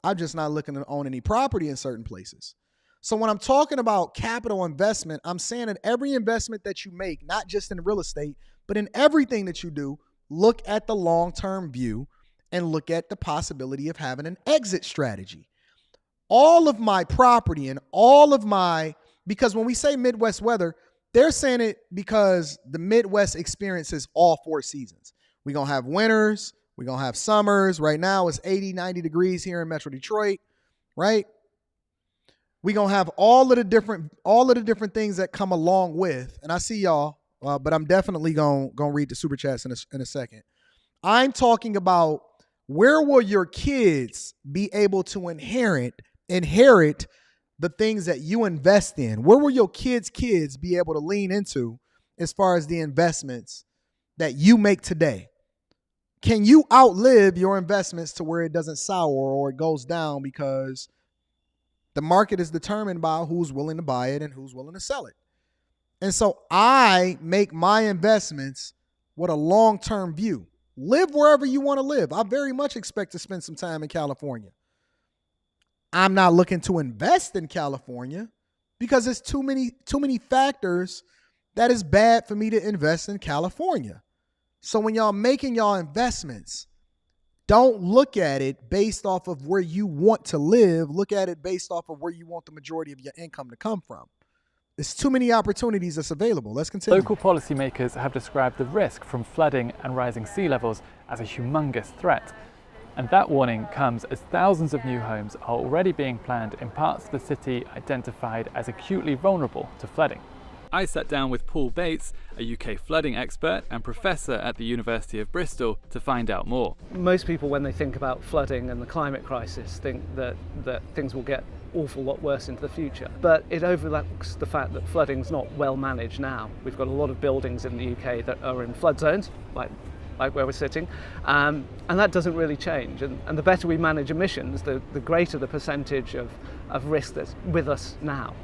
Speaker 1: I'm just not looking to own any property in certain places. So when I'm talking about capital investment, I'm saying that every investment that you make, not just in real estate, but in everything that you do, look at the long-term view and look at the possibility of having an exit strategy. All of my property and all of my, because when we say Midwest weather, they're saying it because the Midwest experiences all 4 seasons. We're going to have winters. We're going to have summers. Right now it's 80, 90 degrees here in Metro Detroit, right? We're going to have all of the different things that come along with, and I see y'all, but I'm definitely going to read the super chats in a second. I'm talking about where will your kids be able to inherit the things that you invest in? Where will your kids' be able to lean into as far as the investments that you make today? Can you outlive your investments to where it doesn't sour or it goes down, because the market is determined by who's willing to buy it and who's willing to sell it? And so I make my investments with a long-term view. Live wherever you want to live. I very much expect to spend some time in California. I'm not looking to invest in California because there's too many factors that is bad for me to invest in California. So when y'all making y'all investments, don't look at it based off of where you want to live. Look at it based off of where you want the majority of your income to come from. There's too many opportunities that's available. Let's continue.
Speaker 18: Local policymakers have described the risk from flooding and rising sea levels as a humongous threat. And that warning comes as thousands of new homes are already being planned in parts of the city identified as acutely vulnerable to flooding. I sat down with Paul Bates, a UK flooding expert and professor at the University of Bristol, to find out more.
Speaker 20: Most people, when they think about flooding and the climate crisis, think that things will get an awful lot worse into the future. But it overlooks the fact that flooding's not well managed now. We've got a lot of buildings in the UK that are in flood zones, like where we're sitting, and that doesn't really change. And the better we manage emissions, the greater the percentage of risk that's with us now.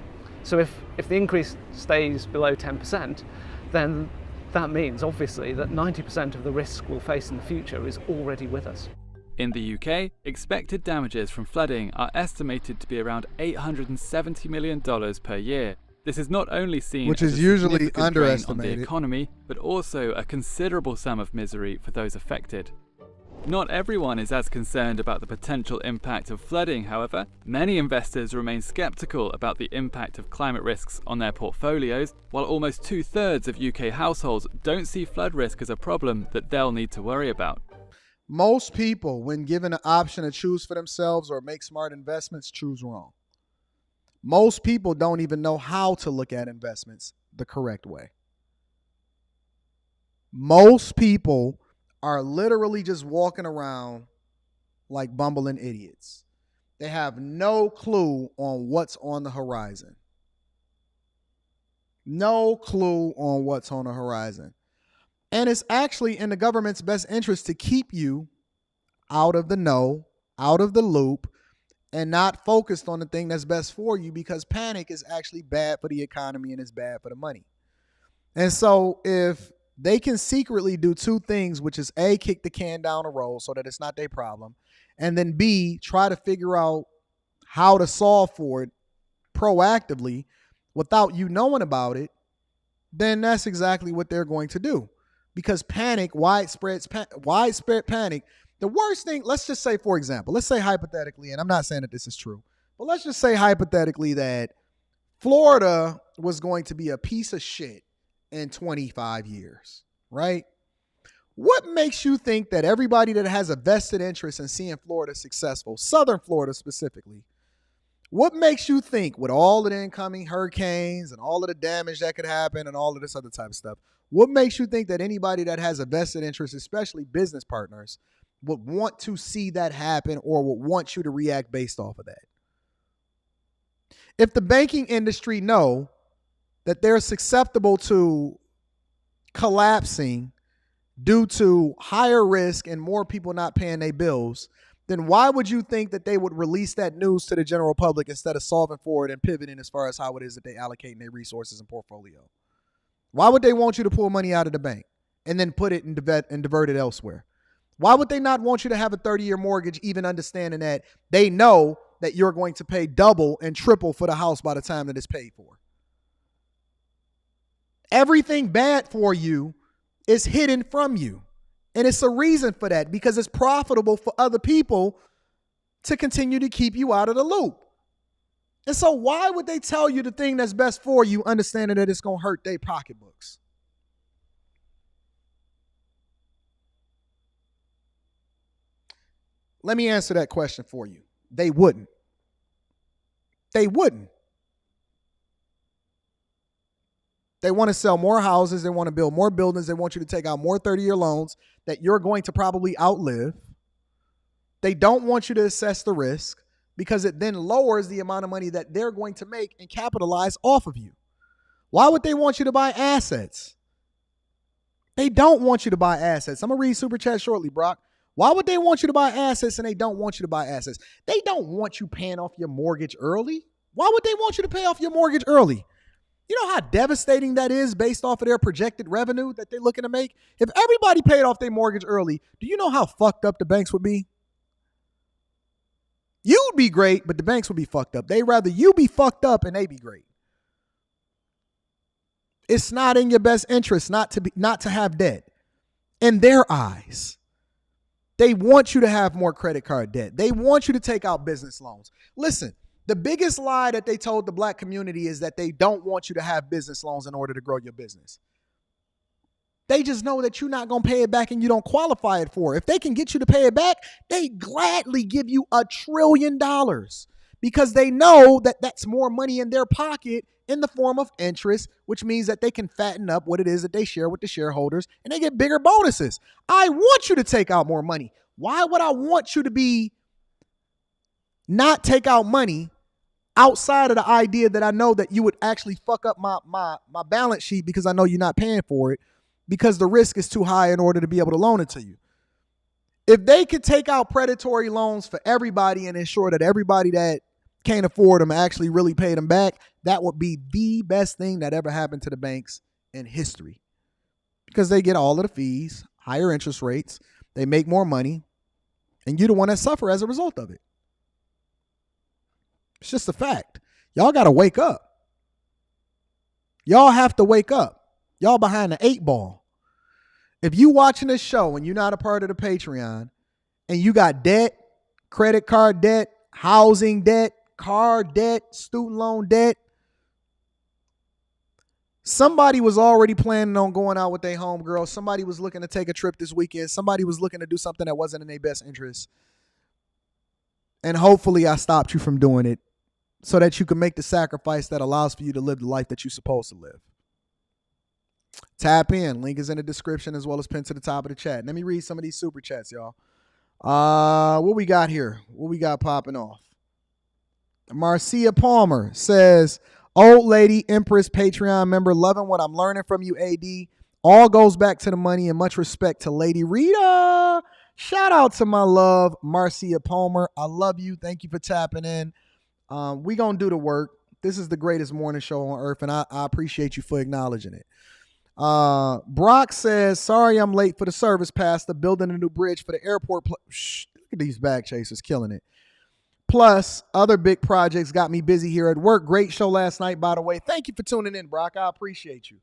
Speaker 20: So if the increase stays below 10%, then that means obviously that 90% of the risk we'll face in the future is already with us.
Speaker 18: In the UK, expected damages from flooding are estimated to be around $870 million per year. This is not only seen
Speaker 1: which
Speaker 18: as
Speaker 1: is
Speaker 18: a
Speaker 1: usually
Speaker 18: significant drain
Speaker 1: underestimated
Speaker 18: on the economy, but also a considerable sum of misery for those affected. Not everyone is as concerned about the potential impact of flooding, however. Many investors remain skeptical about the impact of climate risks on their portfolios, while almost 2/3 of UK households don't see flood risk as a problem that they'll need to worry about.
Speaker 1: Most people, when given an option to choose for themselves or make smart investments, choose wrong. Most people don't even know how to look at investments the correct way. Most people are literally just walking around like bumbling idiots. They have no clue on what's on the horizon. No clue on what's on the horizon. And it's actually in the government's best interest to keep you out of the know, out of the loop, and not focused on the thing that's best for you, because panic is actually bad for the economy and it's bad for the money. And so if they can secretly do 2 things, which is A, kick the can down the road so that it's not their problem, and then B, try to figure out how to solve for it proactively without you knowing about it, then that's exactly what they're going to do. Because panic, widespread panic, the worst thing, let's just say, for example, let's say hypothetically, and I'm not saying that this is true, but let's just say hypothetically that Florida was going to be a piece of shit in 25 years, right? What makes you think that everybody that has a vested interest in seeing Florida successful, Southern Florida specifically, what makes you think, with all of the incoming hurricanes and all of the damage that could happen and all of this other type of stuff, what makes you think that anybody that has a vested interest, especially business partners, would want to see that happen or would want you to react based off of that? If the banking industry know that they're susceptible to collapsing due to higher risk and more people not paying their bills, then why would you think that they would release that news to the general public instead of solving for it and pivoting as far as how it is that they allocate their resources and portfolio? Why would they want you to pull money out of the bank and then put it and divert it elsewhere? Why would they not want you to have a 30-year mortgage, even understanding that they know that you're going to pay double and triple for the house by the time that it's paid for? Everything bad for you is hidden from you. And it's a reason for that, because it's profitable for other people to continue to keep you out of the loop. And so why would they tell you the thing that's best for you, understanding that it's going to hurt their pocketbooks? Let me answer that question for you. They wouldn't. They wouldn't. They want to sell more houses. They want to build more buildings. They want you to take out more 30-year loans that you're going to probably outlive. They don't want you to assess the risk, because it then lowers the amount of money that they're going to make and capitalize off of you. Why would they want you to buy assets? They don't want you to buy assets. I'm going to read Super Chat shortly, Brock. Why would they want you to buy assets and they don't want you to buy assets? They don't want you paying off your mortgage early. Why would they want you to pay off your mortgage early? You know how devastating that is based off of their projected revenue that they're looking to make? If everybody paid off their mortgage early, do you know how fucked up the banks would be? You'd be great, but the banks would be fucked up. They'd rather you be fucked up and they be great. It's not in your best interest not to have debt. In their eyes, they want you to have more credit card debt. They want you to take out business loans. Listen, the biggest lie that they told the black community is that they don't want you to have business loans in order to grow your business. They just know that you're not going to pay it back and you don't qualify it for. If they can get you to pay it back, they gladly give you $1 trillion, because they know that that's more money in their pocket in the form of interest, which means that they can fatten up what it is that they share with the shareholders and they get bigger bonuses. I want you to take out more money. Why would I want you to not take out money outside of the idea that I know that you would actually fuck up my balance sheet because I know you're not paying for it, because the risk is too high in order to be able to loan it to you? If they could take out predatory loans for everybody and ensure that everybody that can't afford them actually really pay them back, that would be the best thing that ever happened to the banks in history, because they get all of the fees, higher interest rates, they make more money, and you're the one that suffer as a result of it. It's just a fact. Y'all got to wake up. Y'all have to wake up. Y'all behind the 8 ball. If you watching this show and you're not a part of the Patreon and you got debt, credit card debt, housing debt, car debt, student loan debt, somebody was already planning on going out with their homegirl. Somebody was looking to take a trip this weekend. Somebody was looking to do something that wasn't in their best interest. And hopefully I stopped you from doing it so that you can make the sacrifice that allows for you to live the life that you're supposed to live. Tap in. Link is in the description as well as pinned to the top of the chat. Let me read some of these super chats, y'all. What we got here? What we got popping off? Marcia Palmer says, old lady, Empress, Patreon member, loving what I'm learning from you, AD. All goes back to the money, and much respect to Lady Rita. Shout out to my love, Marcia Palmer. I love you. Thank you for tapping in. We going to do the work. This is the greatest morning show on earth, and I appreciate you for acknowledging it. Brock says, sorry I'm late for the service, Pastor. Building a new bridge for the airport. Look at these bag chasers killing it. Plus, other big projects got me busy here at work. Great show last night, by the way. Thank you for tuning in, Brock. I appreciate you.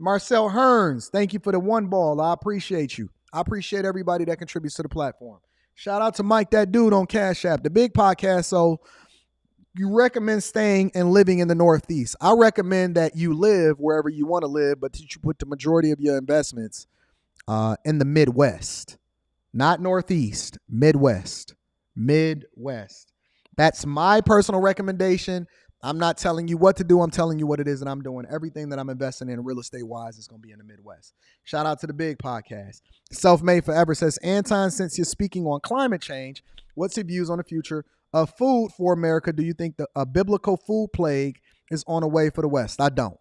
Speaker 1: Marcel Hearns, thank you for the 1 ball. I appreciate you. I appreciate everybody that contributes to the platform. Shout out to Mike, that dude on Cash App, the big podcast. So you recommend staying and living in the Northeast. I recommend that you live wherever you want to live, but that you put the majority of your investments in the Midwest. Not Northeast, Midwest. Midwest. That's my personal recommendation. I'm not telling you what to do. I'm telling you what it is, and I'm doing everything that I'm investing in real estate-wise is going to be in the Midwest. Shout out to the big podcast. Self-Made Forever says, Anton, since you're speaking on climate change, what's your views on the future of food for America? Do you think a biblical food plague is on the way for the West? I don't.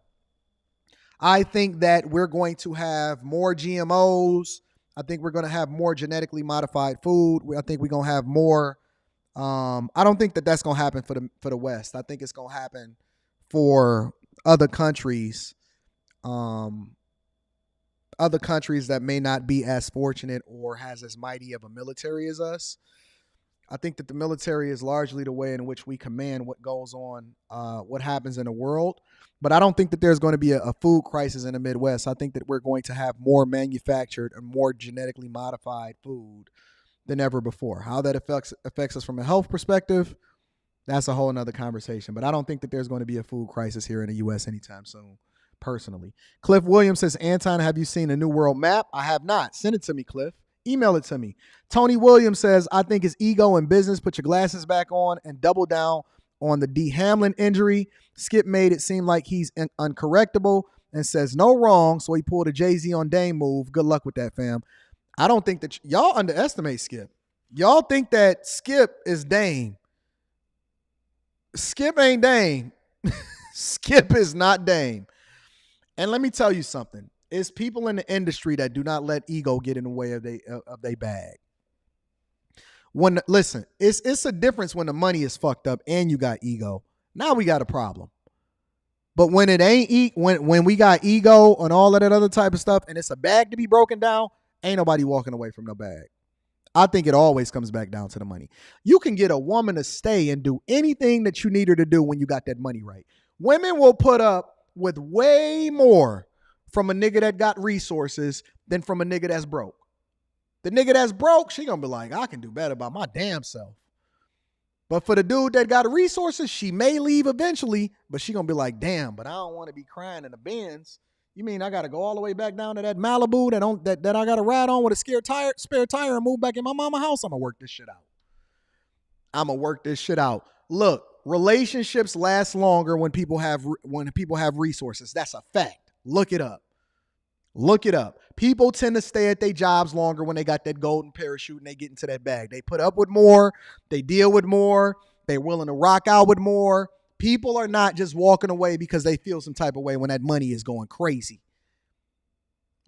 Speaker 1: I think that we're going to have more GMOs. I think we're going to have more genetically modified food. I think we're going to have more. I don't think that that's going to happen for the West. I think it's going to happen for other countries. Other countries that may not be as fortunate or has as mighty of a military as us. I think that the military is largely the way in which we command what goes on, what happens in the world. But I don't think that there's going to be a food crisis in the Midwest. I think that we're going to have more manufactured and more genetically modified food than ever before. How that affects us from a health perspective, that's a whole nother conversation. But I don't think that there's going to be a food crisis here in the U.S. anytime soon, personally. Cliff Williams says, Anton, have you seen a New World Map? I have not. Send it to me, Cliff. Email it to me. Tony Williams says, I think it's ego in business. Put your glasses back on and double down on the D. Hamlin injury. Skip made it seem like he's uncorrectable and says no wrong, so he pulled a Jay-Z on Dame move. Good luck with that, fam. I don't think that y'all underestimate Skip. Y'all think that Skip is Dame. Skip ain't Dame. Skip is not Dame. And let me tell you something. It's people in the industry that do not let ego get in the way of they bag. Listen, it's a difference when the money is fucked up and you got ego. Now we got a problem. But when it ain't when we got ego and all of that other type of stuff and it's a bag to be broken down, ain't nobody walking away from no bag. I think it always comes back down to the money. You can get a woman to stay and do anything that you need her to do when you got that money right. Women will put up with way more from a nigga that got resources than from a nigga that's broke. The nigga that's broke, she gonna be like, I can do better by my damn self. But for the dude that got resources, she may leave eventually, but she gonna be like, damn, but I don't want to be crying in the Benz. You mean I gotta go all the way back down to that Malibu that I gotta ride on with a spare tire and move back in my mama's house? I'm gonna work this shit out. Look, relationships last longer when people have resources. That's a fact. Look it up. People tend to stay at their jobs longer when they got that golden parachute and they get into that bag. They put up with more. They deal with more. They're willing to rock out with more. People are not just walking away because they feel some type of way when that money is going crazy.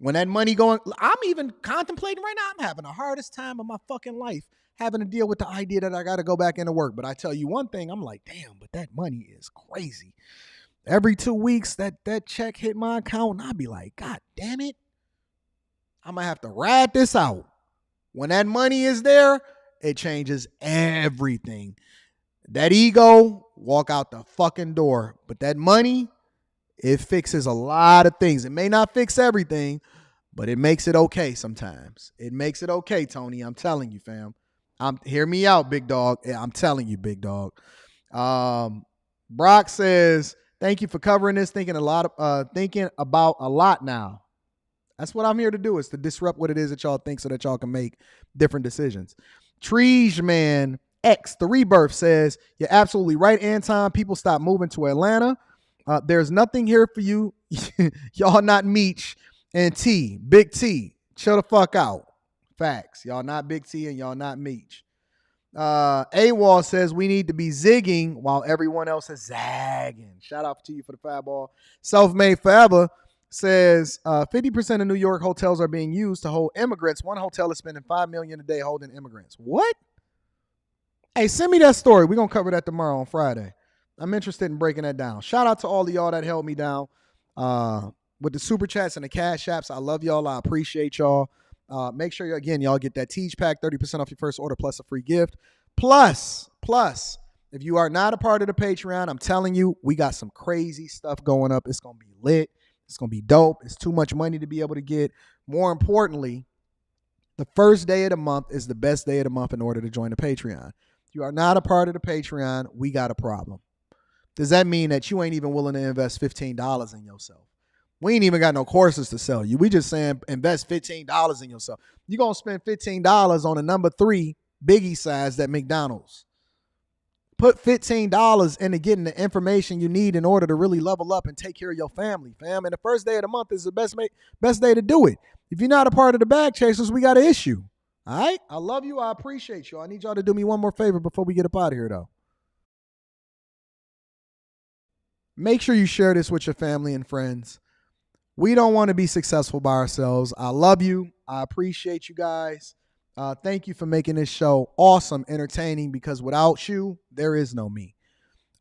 Speaker 1: When that money going, I'm even contemplating right now, I'm having the hardest time of my fucking life having to deal with the idea that I got to go back into work. But I tell you one thing, I'm like, damn, but that money is crazy. Every 2 weeks, that check hit my account, and I'd be like, God damn it. I'm going to have to ride this out. When that money is there, it changes everything. That ego, walk out the fucking door. But that money, it fixes a lot of things. It may not fix everything, but it makes it okay sometimes. It makes it okay, Tony. I'm telling you, fam. Hear me out, big dog. I'm telling you, big dog. Brock says, thank you for covering this. Thinking about a lot now. That's what I'm here to do, is to disrupt what it is that y'all think so that y'all can make different decisions. Treesman X, the Rebirth, says, you're absolutely right, Anton. People stop moving to Atlanta. There's nothing here for you. Y'all not Meech and T. Big T. Chill the fuck out. Facts. Y'all not Big T and y'all not Meech. AWOL says we need to be zigging while everyone else is zagging. Shout out to you for the fireball. Self-Made Forever says 50% of New York hotels are being used to hold immigrants. One hotel is spending $5 million a day holding immigrants. What? Hey, send me that story. We're going to cover that tomorrow on Friday. I'm interested in breaking that down. Shout out to all of y'all that held me down with the super chats and the cash apps. I love y'all. I appreciate y'all. Make sure, y'all get that Teach Pack, 30% off your first order plus a free gift. Plus, if you are not a part of the Patreon, I'm telling you, we got some crazy stuff going up. It's going to be lit. It's going to be dope. It's too much money to be able to get. More importantly, the first day of the month is the best day of the month in order to join the Patreon. If you are not a part of the Patreon, we got a problem. Does that mean that you ain't even willing to invest $15 in yourself? We ain't even got no courses to sell you. We just saying invest $15 in yourself. You're going to spend $15 on a number 3 biggie size at McDonald's. Put $15 into getting the information you need in order to really level up and take care of your family, fam. And the first day of the month is the best day to do it. If you're not a part of the Bag Chasers, we got an issue. All right? I love you. I appreciate you. I need y'all to do me one more favor before we get up out of here, though. Make sure you share this with your family and friends. We don't want to be successful by ourselves. I love you. I appreciate you guys. Thank you for making this show awesome, entertaining, because without you, there is no me.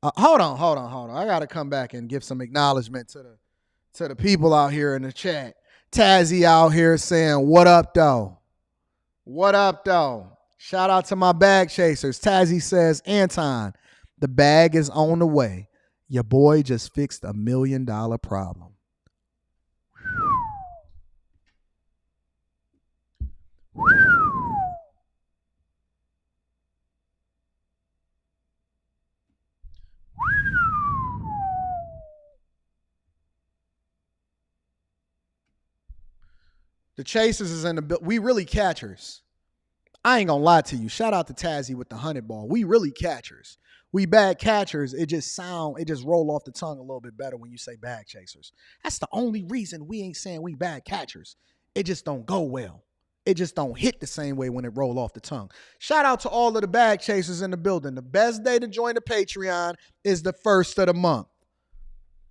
Speaker 1: Hold on. I got to come back and give some acknowledgement to the people out here in the chat. Tazzy out here saying, what up, though? What up, though? Shout out to my bag chasers. Tazzy says, Anton, the bag is on the way. Your boy just fixed $1 million problem. The Chasers is in the build. We really catchers. I ain't gonna lie to you. Shout out to Tazzy with the 100 ball. We really catchers. We bag catchers. It just roll off the tongue a little bit better when you say bag chasers. That's the only reason we ain't saying we bag catchers. It just don't go well. It just don't hit the same way when it roll off the tongue. Shout out to all of the bag chasers in the building. The best day to join the Patreon is the 1st of the month.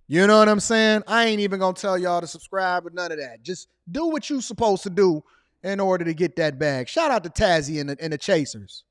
Speaker 1: You know what I'm saying? I ain't even going to tell y'all to subscribe or none of that. Just do what you supposed to do in order to get that bag. Shout out to Tazzy and the Chasers.